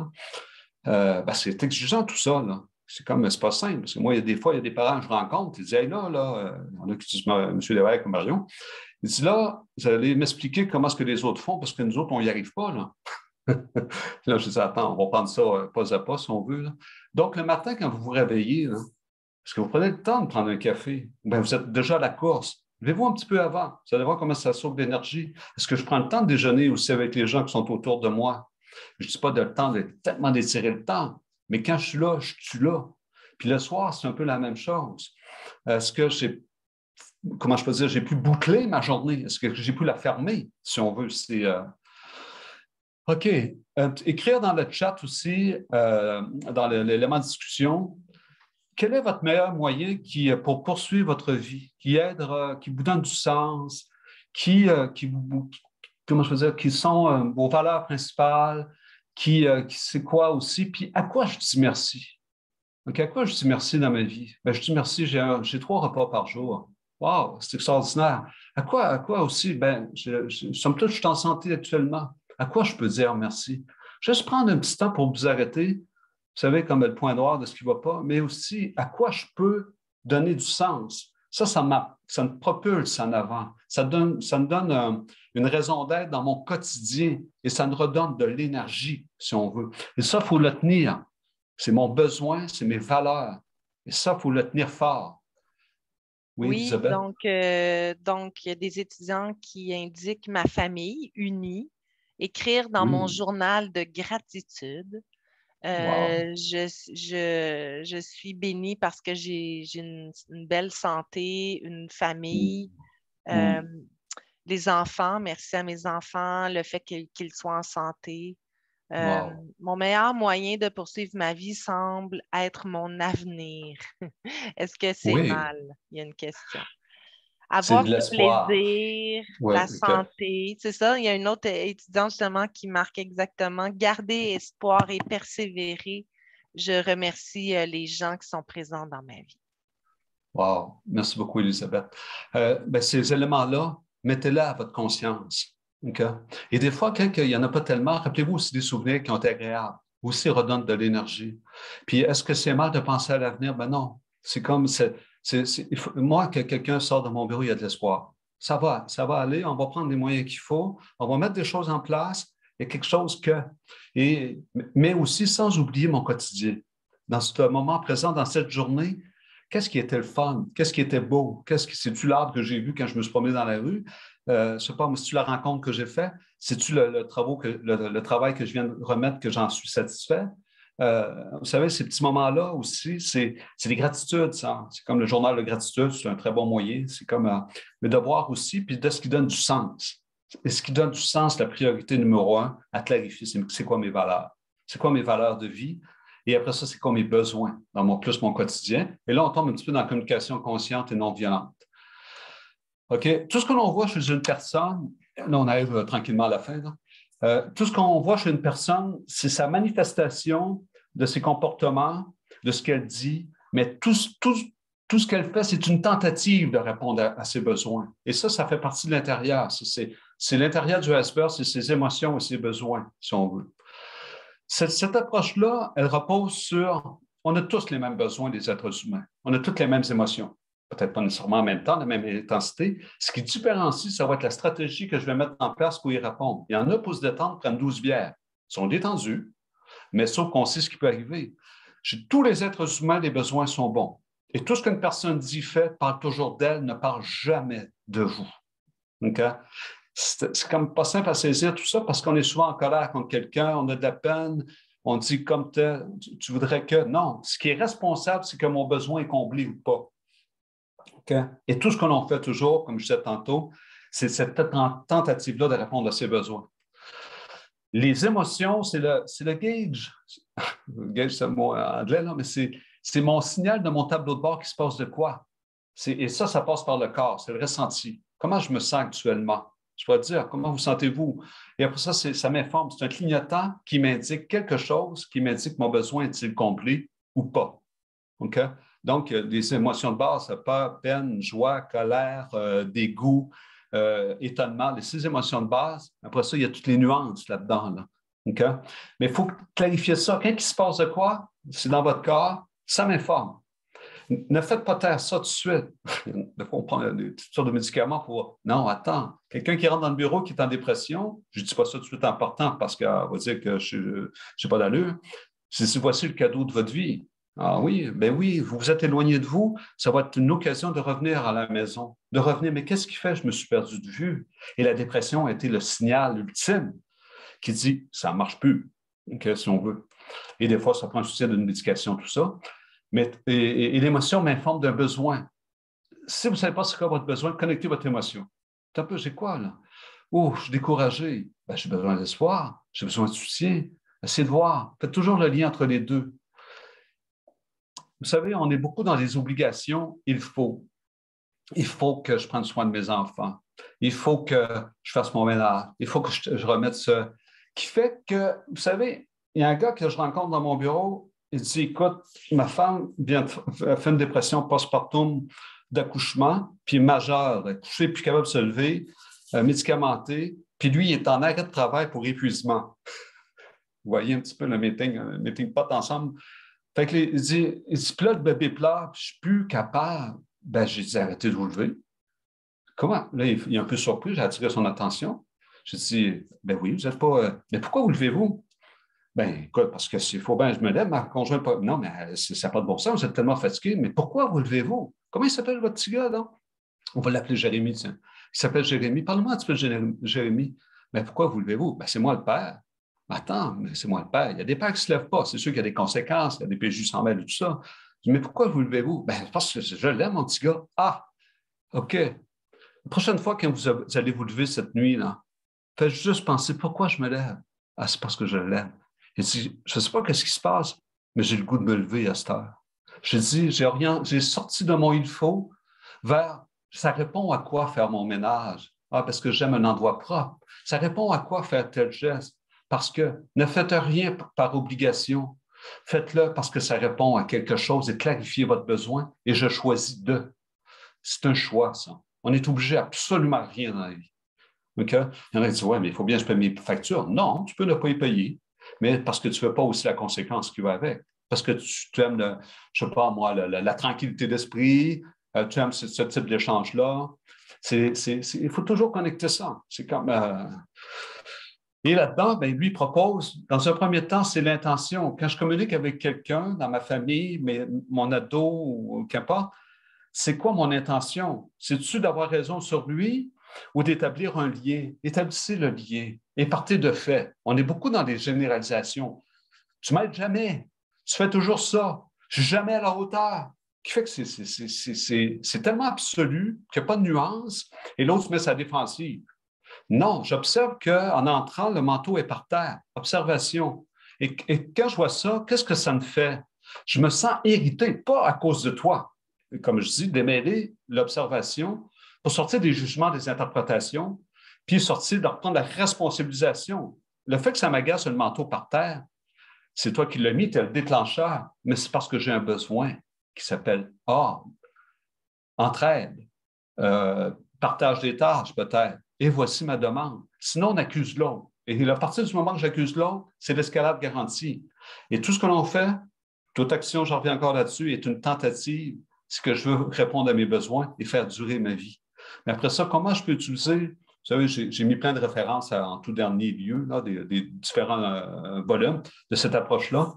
C'est exigeant tout ça. Là. C'est comme, c'est pas simple. Parce que moi, des fois, il y a des parents que je rencontre, ils disent, hey, là, il y en a qui disent, M. Lévesque ou Marion, ils disent, là, vous allez m'expliquer comment est-ce que les autres font, parce que nous autres, on n'y arrive pas, là. Là, je dis, attends, on va prendre ça pas à pas, si on veut. Là. Donc, le matin, quand vous vous réveillez, là, est-ce que vous prenez le temps de prendre un café? Bien, vous êtes déjà à la course. Levez-vous un petit peu avant. Vous allez voir comment ça sauve d'énergie. Est-ce que je prends le temps de déjeuner aussi avec les gens qui sont autour de moi? Je ne dis pas de le temps de tellement d'étirer le temps, mais quand je suis là. Puis le soir, c'est un peu la même chose. Est-ce que comment je peux dire, j'ai pu boucler ma journée? Est-ce que j'ai pu la fermer, si on veut? OK. Écrire dans le chat aussi, dans l'élément de discussion, quel est votre meilleur moyen pour poursuivre votre vie, qui aide, qui vous donne du sens, comment je veux dire, qui sont vos valeurs principales, qui c'est quoi aussi, puis à quoi je dis merci? Donc, à quoi je dis merci dans ma vie? Ben, je dis merci, j'ai 3 repas par jour. Wow, c'est extraordinaire. À quoi aussi? Ben, somme toute, je suis en santé actuellement. À quoi je peux dire merci? Juste prendre un petit temps pour vous arrêter, vous savez, comme le point noir de ce qui ne va pas, mais aussi à quoi je peux donner du sens. Ça me propulse en avant. Ça me donne une raison d'être dans mon quotidien et ça me redonne de l'énergie, si on veut. Et ça, il faut le tenir. C'est mon besoin, c'est mes valeurs. Et ça, il faut le tenir fort. Oui,
Oui,
Elisabeth?
donc, il y a des étudiants qui indiquent ma famille unie, écrire dans mon
Oui.
journal de gratitude.
Wow.
Je suis bénie parce que j'ai une belle santé, une famille,
Mm.
euh,
Mm.
les enfants, merci à mes enfants, le fait qu'ils soient en santé. Euh,
Wow.
Mon meilleur moyen de poursuivre ma vie semble être mon avenir. Est-ce que c'est
Oui,
mal? Il y a une question.
c'est
Avoir
de
du
l'espoir.
plaisir,
Oui,
la
OK.
santé, c'est ça. Il y a une autre étudiante justement qui marque exactement garder espoir et persévérer. Je remercie les gens qui sont présents dans ma vie.
Wow. Merci beaucoup, Elisabeth. Ben, ces éléments-là, mettez-les à votre conscience. OK? Et des fois, quand il n'y en a pas tellement, rappelez-vous aussi des souvenirs qui ont été agréables. Aussi redonnent de l'énergie. Puis, est-ce que c'est mal de penser à l'avenir? Ben non. C'est comme, moi, que quelqu'un sort de mon bureau, il y a de l'espoir. Ça va aller, on va prendre les moyens qu'il faut, on va mettre des choses en place, il y a quelque chose mais aussi sans oublier mon quotidien. Dans ce moment présent, dans cette journée, qu'est-ce qui était le fun? Qu'est-ce qui était beau? C'est-tu l'arbre que j'ai vu quand je me suis promené dans la rue? Je ne sais pas, mais c'est-tu la rencontre que j'ai faite? C'est-tu le travail que je viens de remettre que j'en suis satisfait? Vous savez, ces petits moments-là aussi, c'est des gratitudes, ça. C'est comme le journal de gratitude, c'est un très bon moyen. C'est comme le devoir aussi, puis de ce qui donne du sens. Et ce qui donne du sens, la priorité numéro 1, à clarifier, c'est quoi mes valeurs? C'est quoi mes valeurs de vie? Et après ça, c'est quoi mes besoins dans plus mon quotidien? Et là, on tombe un petit peu dans la communication consciente et non violente. OK? Tout ce que l'on voit chez une personne, là, on arrive tranquillement à la fin, là. Tout ce qu'on voit chez une personne, c'est sa manifestation de ses comportements, de ce qu'elle dit, mais tout ce qu'elle fait, c'est une tentative de répondre à ses besoins. Et ça fait partie de l'intérieur. C'est l'intérieur du iceberg, c'est ses émotions et ses besoins, si on veut. Cette approche-là, elle repose sur, on a tous les mêmes besoins des êtres humains. On a toutes les mêmes émotions. Peut-être pas nécessairement en même temps, la même intensité. Ce qui différencie, ça va être la stratégie que je vais mettre en place pour y répondre. Il y en a pour se détendre, prennent 12 bières. Ils sont détendus, mais sauf qu'on sait ce qui peut arriver. Chez tous les êtres humains, les besoins sont bons. Et tout ce qu'une personne dit, fait, parle toujours d'elle, ne parle jamais de vous. Okay? C'est comme pas simple à saisir tout ça parce qu'on est souvent en colère contre quelqu'un, on a de la peine, on dit comme tu voudrais que. Non, ce qui est responsable, c'est que mon besoin est comblé ou pas. Okay? Et tout ce que l'on fait toujours, comme je disais tantôt, c'est cette tentative-là de répondre à ses besoins. Les émotions, c'est le gauge. Gauge, c'est le mot anglais, là, mais c'est mon signal de mon tableau de bord qui se passe de quoi. Et ça passe par le corps, c'est le ressenti. Comment je me sens actuellement? Je pourrais dire, comment vous sentez-vous? Et après ça m'informe. C'est un clignotant qui m'indique quelque chose, qui m'indique mon besoin est-il comblé ou pas. OK? Donc, les émotions de base, peur, peine, joie, colère, dégoût, étonnement, les 6 émotions de base. Après ça, il y a toutes les nuances là-dedans. Là. OK? Mais il faut clarifier ça. Quand il se passe de quoi? C'est dans votre corps, ça m'informe. Ne faites pas taire ça tout de suite. Des fois, on prend toutes sortes de médicaments pour. Non, attends. Quelqu'un qui rentre dans le bureau qui est en dépression, je ne dis pas ça tout de suite en partant parce qu'elle va dire que je n'ai pas d'allure. Si voici le cadeau de votre vie. Ah oui, ben oui, vous vous êtes éloigné de vous, ça va être une occasion de revenir à la maison, de revenir. Mais qu'est-ce qui fait? Je me suis perdu de vue. Et la dépression a été le signal ultime qui dit ça ne marche plus, okay, si on veut. Et des fois, ça prend un soutien d'une médication, tout ça. Et l'émotion m'informe d'un besoin. Si vous ne savez pas ce qu'est votre besoin, connectez votre émotion. Un peu, j'ai quoi là? Oh, je suis découragé. Ben, j'ai besoin d'espoir, j'ai besoin de soutien. Essayez de voir. Faites toujours le lien entre les deux. Vous savez, on est beaucoup dans les obligations. Il faut. Il faut que je prenne soin de mes enfants. Il faut que je fasse mon ménage. Il faut que je remette ce... Qui fait que, vous savez, il y a un gars que je rencontre dans mon bureau, il dit, écoute, ma femme fait une dépression postpartum d'accouchement, puis majeure, elle est couchée, plus capable de se lever, médicamentée, puis lui, il est en arrêt de travail pour épuisement. Vous voyez un petit peu le meeting pot ensemble. Fait que il dit, puis là, le bébé pleure, puis je suis plus capable. Ben, j'ai dit, arrêtez de vous lever. Comment? Là, il est un peu surpris, j'ai attiré son attention. J'ai dit, ben oui, vous n'êtes pas. Mais pourquoi vous levez-vous? Ben, écoute, parce que s'il faut bien, je me lève, ma conjointe pas. Non, mais ça n'a pas de bon sens, vous êtes tellement fatigué. Mais pourquoi vous levez-vous? Comment il s'appelle votre petit gars, donc? On va l'appeler Jérémy, tiens. Il s'appelle Jérémy. Parle-moi un petit peu de Jérémy. Mais pourquoi vous levez-vous? Ben, c'est moi le père. Attends, mais c'est moi le père. Il y a des pères qui ne se lèvent pas. C'est sûr qu'il y a des conséquences, il y a des péchés sans mêle et tout ça. Je dis, mais pourquoi vous levez-vous? Ben, parce que je l'aime, mon petit gars. Ah, OK. La prochaine fois que vous allez vous lever cette nuit-là, faites juste penser pourquoi je me lève. Ah, c'est parce que je l'aime. Il dit, je ne sais pas ce qui se passe, mais j'ai le goût de me lever à cette heure. J'ai dit, j'ai sorti de mon il faut vers, ça répond à quoi faire mon ménage? Ah, parce que j'aime un endroit propre. Ça répond à quoi faire tel geste? Parce que ne faites rien par obligation. Faites-le parce que ça répond à quelque chose et clarifiez votre besoin et je choisis de. C'est un choix, ça. On est obligé absolument rien dans la vie. OK? Il y en a qui disent, ouais, mais il faut bien que je paye mes factures. Non, tu peux ne pas y payer, mais parce que tu ne veux pas aussi la conséquence qui va avec. Parce que tu aimes, je ne sais pas moi, la tranquillité d'esprit, tu aimes ce type d'échange-là. Il faut toujours connecter ça. C'est comme... Et là-dedans, ben, lui propose, dans un premier temps, c'est l'intention. Quand je communique avec quelqu'un dans ma famille, mon ado ou qu'importe, c'est quoi mon intention? C'est-tu d'avoir raison sur lui ou d'établir un lien? Établissez le lien et partez de fait. On est beaucoup dans des généralisations. Tu m'aides jamais. Tu fais toujours ça. Je suis jamais à la hauteur. Qui fait que c'est tellement absolu qu'il n'y a pas de nuance et l'autre se met sa défensive. Non, j'observe qu'en entrant, le manteau est par terre. Observation. Et quand je vois ça, qu'est-ce que ça me fait? Je me sens irrité, pas à cause de toi. Comme je dis, démêler l'observation pour sortir des jugements, des interprétations, puis sortir de reprendre la responsabilisation. Le fait que ça m'agace le manteau par terre, c'est toi qui l'as mis, tu es le déclencheur, mais c'est parce que j'ai un besoin qui s'appelle entraide, partage des tâches peut-être. Et voici ma demande. Sinon, on accuse l'autre. Et à partir du moment que j'accuse l'autre, c'est l'escalade garantie. Et tout ce que l'on fait, toute action, j'en reviens encore là-dessus, est une tentative. C'est que je veux répondre à mes besoins et faire durer ma vie. Mais après ça, comment je peux utiliser? Vous savez, j'ai mis plein de références en tout dernier lieu, là, des différents volumes de cette approche-là,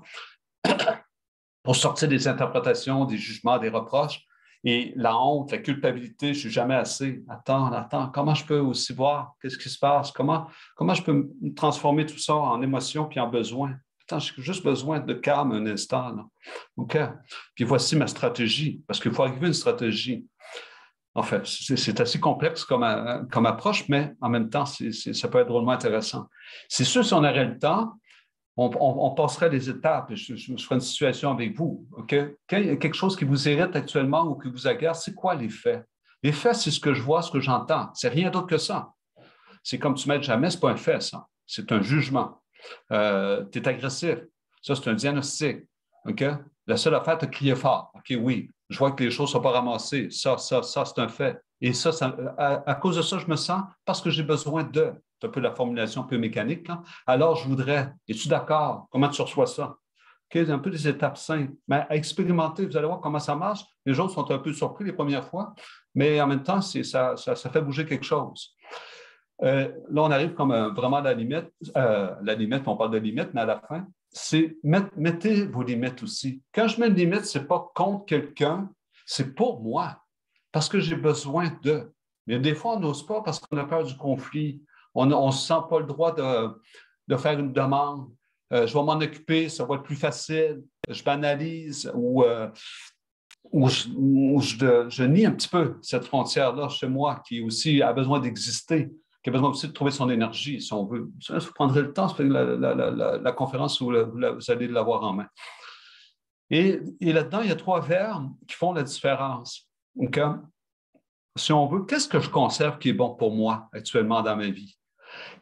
pour sortir des interprétations, des jugements, des reproches. Et la honte, la culpabilité, je ne suis jamais assez. Attends, comment je peux aussi voir qu'est-ce qui se passe? Comment je peux transformer tout ça en émotion puis en besoin? Attends, j'ai juste besoin de calme un instant. Là. OK? Puis voici ma stratégie, parce qu'il faut arriver à une stratégie. En fait, c'est assez complexe comme approche, mais en même temps, ça peut être drôlement intéressant. C'est sûr, si on aurait le temps, on passerait les étapes. Je ferai une situation avec vous. Okay? Quand il y a quelque chose qui vous irrite actuellement ou qui vous agace, c'est quoi les faits? Les faits, c'est ce que je vois, ce que j'entends. C'est rien d'autre que ça. C'est comme tu m'aides jamais, ce n'est pas un fait, ça. C'est un jugement. Tu es agressif. Ça, c'est un diagnostic. OK? La seule affaire, tu as crié fort. OK, oui, je vois que les choses ne sont pas ramassées. Ça, c'est un fait. Et ça à cause de ça, je me sens parce que j'ai besoin de. C'est un peu la formulation un peu mécanique. Là. Alors, je voudrais. Es-tu d'accord? Comment tu reçois ça? OK, un peu des étapes simples. Mais à expérimenter, vous allez voir comment ça marche. Les autres sont un peu surpris les premières fois, mais en même temps, ça fait bouger quelque chose. Là, on arrive comme vraiment à la limite. La limite, on parle de limite, mais à la fin, c'est mettez vos limites aussi. Quand je mets une limite, ce n'est pas contre quelqu'un, c'est pour moi, parce que j'ai besoin d'eux. Mais des fois, on n'ose pas parce qu'on a peur du conflit. On ne se sent pas le droit de faire une demande. Je vais m'en occuper, ça va être plus facile. Je banalise ou je nie un petit peu cette frontière-là chez moi qui aussi a besoin d'exister, qui a besoin aussi de trouver son énergie, si on veut. Vous prendrez le temps, la conférence, vous allez l'avoir en main. Et là-dedans, il y a 3 verbes qui font la différence. Donc, si on veut, qu'est-ce que je conserve qui est bon pour moi actuellement dans ma vie?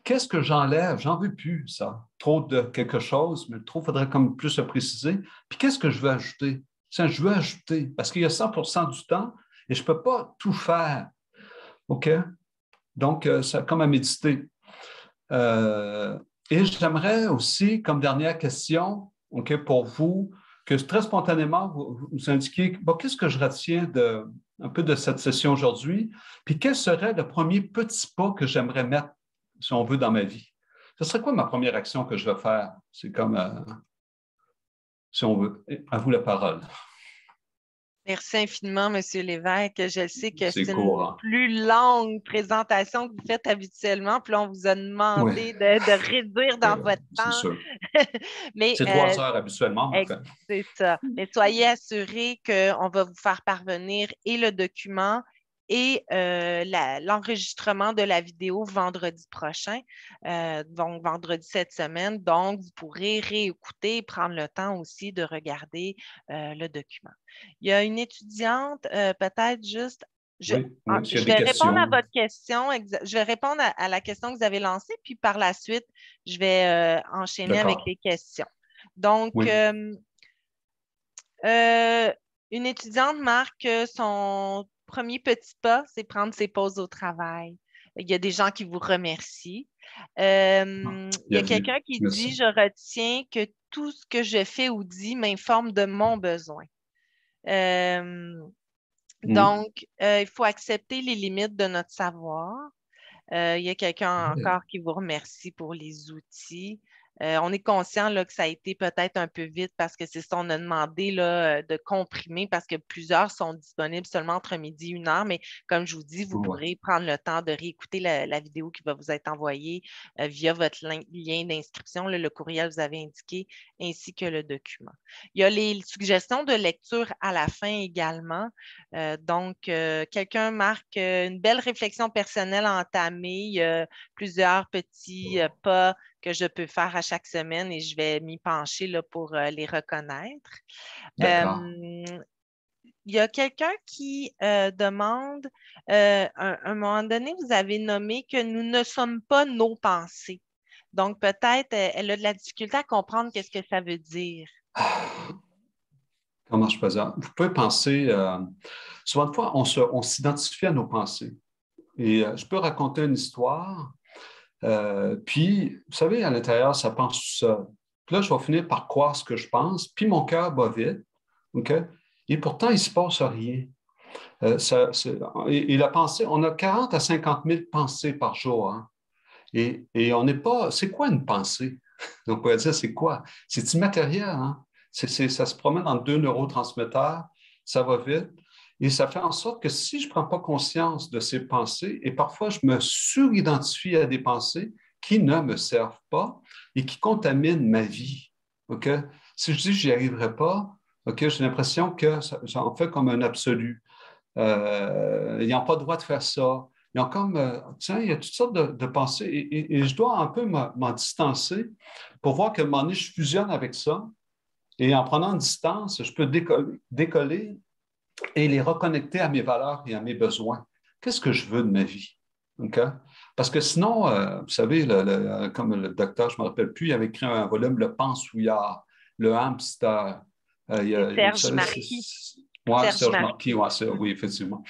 Qu'est-ce que j'enlève? J'en veux plus, ça. Trop de quelque chose, mais trop, il faudrait comme plus se préciser. Puis qu'est-ce que je veux ajouter? Tiens, je veux ajouter, parce qu'il y a 100% du temps et je ne peux pas tout faire. OK? Donc, c'est comme à méditer. Et j'aimerais aussi, comme dernière question, OK, pour vous, que très spontanément, vous indiquiez, bon, qu'est-ce que je retiens un peu de cette session aujourd'hui? Puis quel serait le premier petit pas que j'aimerais mettre, si on veut, dans ma vie? Ce serait quoi ma première action que je vais faire? C'est comme, si on veut. À vous la parole.
Merci infiniment, Monsieur Lévesque. Je sais que
C'est
c'est
court,
une
hein?
plus longue présentation que vous faites habituellement, puis là, on vous a
Oui,
demandé de réduire dans votre
c'est
temps.
sûr.
Mais
C'est 3 heures habituellement, mais enfin.
c'est ça. Mais soyez assurés qu'on va vous faire parvenir et le document et l'enregistrement de la vidéo vendredi prochain, donc vendredi cette semaine. Donc, vous pourrez réécouter et prendre le temps aussi de regarder le document. Il y a une étudiante, peut-être juste,
Oui, oui, s'il y a
je
des
vais répondre à
questions.
votre question, je vais répondre à la question que vous avez lancée, puis par la suite, je vais enchaîner avec
D'accord.
les questions. Donc,
Oui.
une étudiante marque que son premier petit pas, c'est prendre ses pauses au travail. Il y a des gens qui vous remercient. Il y a
Bienvenue.
quelqu'un qui dit,
Merci.
je retiens que tout ce que je fais ou dis m'informe de mon besoin. Euh,
Mm.
donc, il faut accepter les limites de notre savoir. Il y a quelqu'un
Oui.
encore qui vous remercie pour les outils. On est conscient là, que ça a été peut-être un peu vite parce que c'est ça, on a demandé là, de comprimer parce que plusieurs sont disponibles seulement entre midi et 1 heure. Mais comme je vous dis, vous
Ouais.
pourrez prendre le temps de réécouter la vidéo qui va vous être envoyée via votre lien d'inscription, le courriel que vous avez indiqué, ainsi que le document. Il y a les suggestions de lecture à la fin également. Donc, quelqu'un marque une belle réflexion personnelle entamée. Il y a plusieurs petits pas que je peux faire à chaque semaine et je vais m'y pencher là, pour les reconnaître.
D'accord.
Il y a quelqu'un qui demande, à un moment donné, vous avez nommé que nous ne sommes pas nos pensées. Donc, peut-être elle a de la difficulté à comprendre qu'est-ce que ça veut dire.
Comment je peux dire? Vous pouvez penser, souvent de fois, on s'identifie à nos pensées. Et je peux raconter une histoire, puis, vous savez, à l'intérieur, ça pense tout seul. Puis là, je vais finir par croire ce que je pense, puis mon cœur bat vite, OK? Et pourtant, il ne se passe rien. Et la pensée, on a 40 à 50 000 pensées par jour, hein? Et on n'est pas. C'est quoi une pensée? Donc, on pourrait dire, c'est quoi? C'est immatériel, hein? Ça se promène entre 2 neurotransmetteurs, ça va vite. Et ça fait en sorte que si je ne prends pas conscience de ces pensées, et parfois je me suridentifie à des pensées qui ne me servent pas et qui contaminent ma vie. OK? Si je dis que je n'y arriverai pas, OK, j'ai l'impression que ça en fait comme un absolu. Ils n'ont pas le droit de faire ça. Ils ont comme, tiens, il y a toutes sortes de pensées et je dois un peu m'en distancer pour voir qu'à un moment donné, je fusionne avec ça et en prenant une distance, je peux décoller et les reconnecter à mes valeurs et à mes besoins. Qu'est-ce que je veux de ma vie? Okay? Parce que sinon, vous savez, comme le docteur, je ne me rappelle plus, il avait écrit un volume, Le Pensouillard, le hamster.
C'est
Vous
Serge
savez,
Marquis.
ouais,
Serge
Serge Marquis,
Marquis.
ouais, oui, effectivement.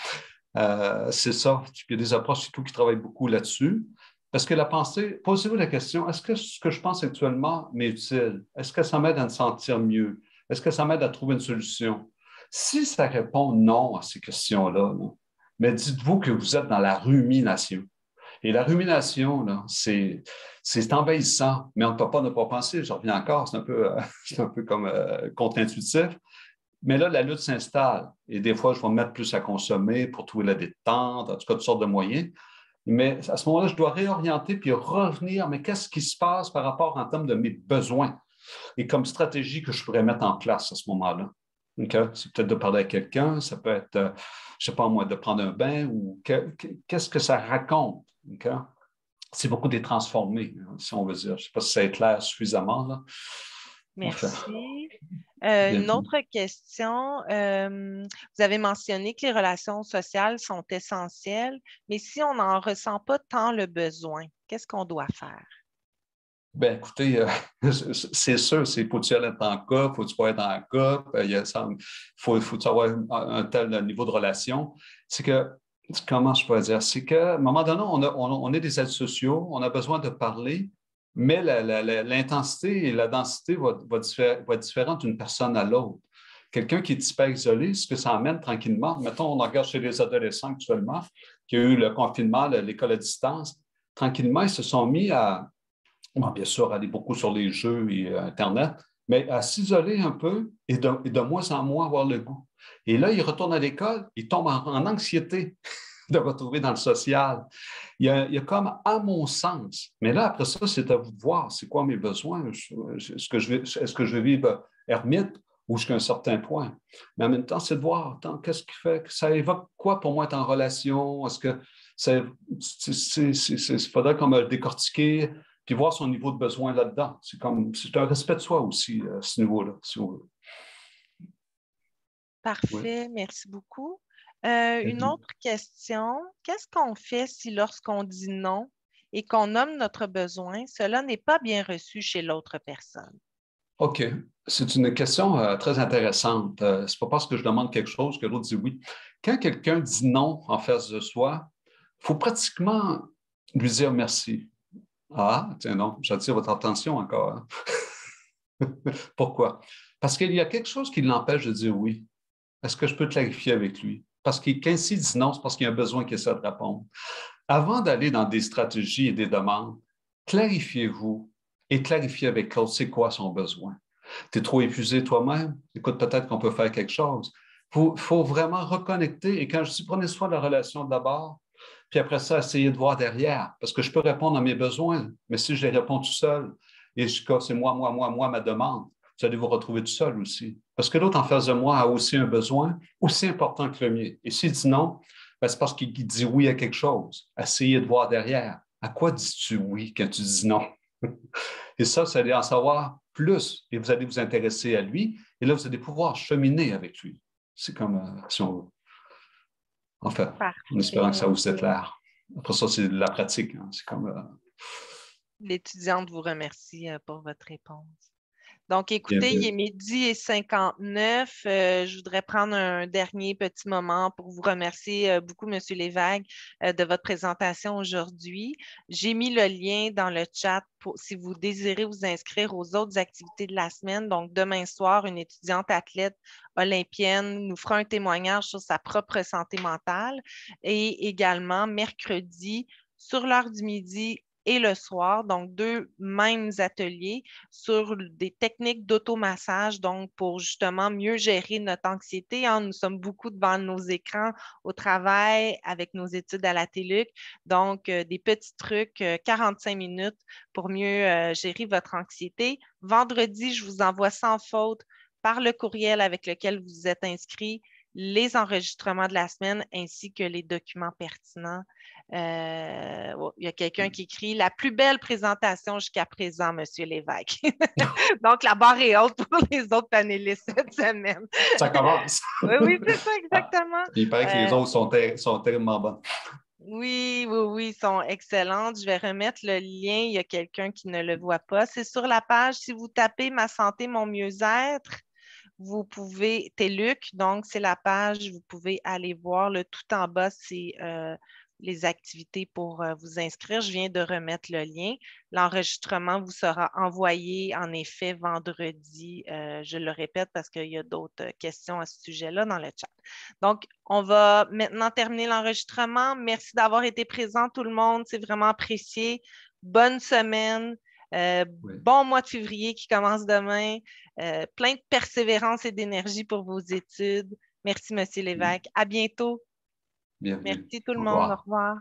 C'est ça. Il y a des approches surtout qui travaillent beaucoup là-dessus. Parce que la pensée, posez-vous la question, est-ce que ce que je pense actuellement m'est utile? Est-ce que ça m'aide à me sentir mieux? Est-ce que ça m'aide à trouver une solution? Si ça répond non à ces questions-là, là, mais dites-vous que vous êtes dans la rumination. Et la rumination, là, c'est envahissant, mais on ne peut pas ne pas penser. Je reviens encore, c'est un peu comme contre-intuitif. Mais là, la lutte s'installe. Et des fois, je vais me mettre plus à consommer pour trouver la détente, en tout cas, toutes sortes de moyens. Mais à ce moment-là, je dois réorienter puis revenir. Mais qu'est-ce qui se passe par rapport en termes de mes besoins et comme stratégie que je pourrais mettre en place à ce moment-là? Okay? C'est peut-être de parler à quelqu'un, ça peut être, je ne sais pas moi, de prendre un bain ou qu'est-ce que ça raconte? Okay? C'est beaucoup des transformés, si on veut dire. Je ne sais pas si ça éclaire suffisamment. Là. Enfin,
Merci. Une autre question. Vous avez mentionné que les relations sociales sont essentielles, mais si on n'en ressent pas tant le besoin, qu'est-ce qu'on doit faire?
Bien, écoutez, c'est sûr, c'est faut-tu aller en couple, faut-tu pas être en couple, faut-tu avoir un tel niveau de relation. C'est que, comment je pourrais dire, c'est qu'à un moment donné, on est des êtres sociaux, on a besoin de parler, mais l'intensité et la densité va être différente d'une personne à l'autre. Quelqu'un qui est hyper isolé, ce que ça amène tranquillement, mettons, on regarde chez les adolescents actuellement, qui a eu le confinement, l'école à distance, tranquillement, ils se sont mis à bon, bien sûr, aller beaucoup sur les jeux et Internet, mais à s'isoler un peu et de moins en moins avoir le goût. Et là, ils retournent à l'école, ils tombent en anxiété de retrouver dans le social. Il y a comme, à mon sens, mais là, après ça, c'est à vous de voir, c'est quoi mes besoins? Est-ce que je vais vivre ermite ou jusqu'à un certain point? Mais en même temps, c'est de voir, attends, qu'est-ce qui fait que ça évoque quoi pour moi être en relation? Est-ce que il faudrait comme le décortiquer puis voir son niveau de besoin là-dedans. C'est un respect de soi aussi, ce niveau-là, si on veut.
Parfait, merci beaucoup. Une
Oui.
autre question. Qu'est-ce qu'on fait si lorsqu'on dit non et qu'on nomme notre besoin, cela n'est pas bien reçu chez l'autre personne?
OK. C'est une question très intéressante. C'est pas parce que je demande quelque chose que l'autre dit oui. Quand quelqu'un dit non en face de soi, il faut pratiquement lui dire merci. Ah, tiens non, j'attire votre attention encore. Hein. Pourquoi? Parce qu'il y a quelque chose qui l'empêche de dire oui. Est-ce que je peux clarifier avec lui? Parce qu'il, quand il dit non, c'est parce qu'il y a un besoin qui essaie de répondre. Avant d'aller dans des stratégies et des demandes, clarifiez-vous et clarifiez avec l'autre c'est quoi son besoin. Tu es trop épuisé toi-même? Écoute, peut-être qu'on peut faire quelque chose. Il faut vraiment reconnecter. Et quand je dis prenez soin de la relation d'abord, puis après ça, essayez de voir derrière. Parce que je peux répondre à mes besoins, mais si je les réponds tout seul, et c'est moi, ma demande, vous allez vous retrouver tout seul aussi. Parce que l'autre en face de moi a aussi un besoin aussi important que le mien. Et s'il dit non, ben c'est parce qu'il dit oui à quelque chose. Essayez de voir derrière. À quoi dis-tu oui quand tu dis non? Et ça, vous allez en savoir plus et vous allez vous intéresser à lui. Et là, vous allez pouvoir cheminer avec lui. C'est comme si on veut. En fait, en espérant que ça
Parfait.
vous éclaire. Après ça, c'est de la pratique. Hein. C'est comme
L'étudiante vous remercie pour votre réponse. Donc,
bien,
écoutez, il
bien.
est 12h59. Je voudrais prendre un dernier petit moment pour vous remercier beaucoup, M. Lévesque, de votre présentation aujourd'hui. J'ai mis le lien dans le chat pour, si vous désirez vous inscrire aux autres activités de la semaine. Donc, demain soir, une étudiante athlète olympienne nous fera un témoignage sur sa propre santé mentale. Et également, mercredi, sur l'heure du midi, et le soir, donc deux mêmes ateliers sur des techniques d'automassage, donc pour justement mieux gérer notre anxiété. Hein. Nous sommes beaucoup devant nos écrans au travail avec nos études à la TÉLUQ. Donc, des petits trucs, 45 minutes pour mieux gérer votre anxiété. Vendredi, je vous envoie sans faute par le courriel avec lequel vous êtes inscrit les enregistrements de la semaine ainsi que les documents pertinents. Il y a quelqu'un qui écrit la plus belle présentation jusqu'à présent, M. Lévesque. Donc, la barre est haute pour les autres panélistes cette semaine.
Ça commence.
Oui, oui, c'est ça, exactement.
Il paraît que les autres sont tellement bonnes.
Oui, oui, oui, ils sont excellentes. Je vais remettre le lien. Il y a quelqu'un qui ne le voit pas. C'est sur la page. Si vous tapez Ma santé, mon mieux-être, vous pouvez, TÉLUQ, donc c'est la page, vous pouvez aller voir. Le tout en bas, c'est les activités pour vous inscrire. Je viens de remettre le lien. L'enregistrement vous sera envoyé en effet vendredi. Je le répète parce qu'il y a d'autres questions à ce sujet-là dans le chat. Donc, on va maintenant terminer l'enregistrement. Merci d'avoir été présent tout le monde. C'est vraiment apprécié. Bonne semaine.
Oui.
Bon mois de février qui commence demain. Plein de persévérance et d'énergie pour vos études. Merci, M. Lévesque. À bientôt.
Bienvenue.
Merci tout le
Au
monde. Au
revoir.
revoir.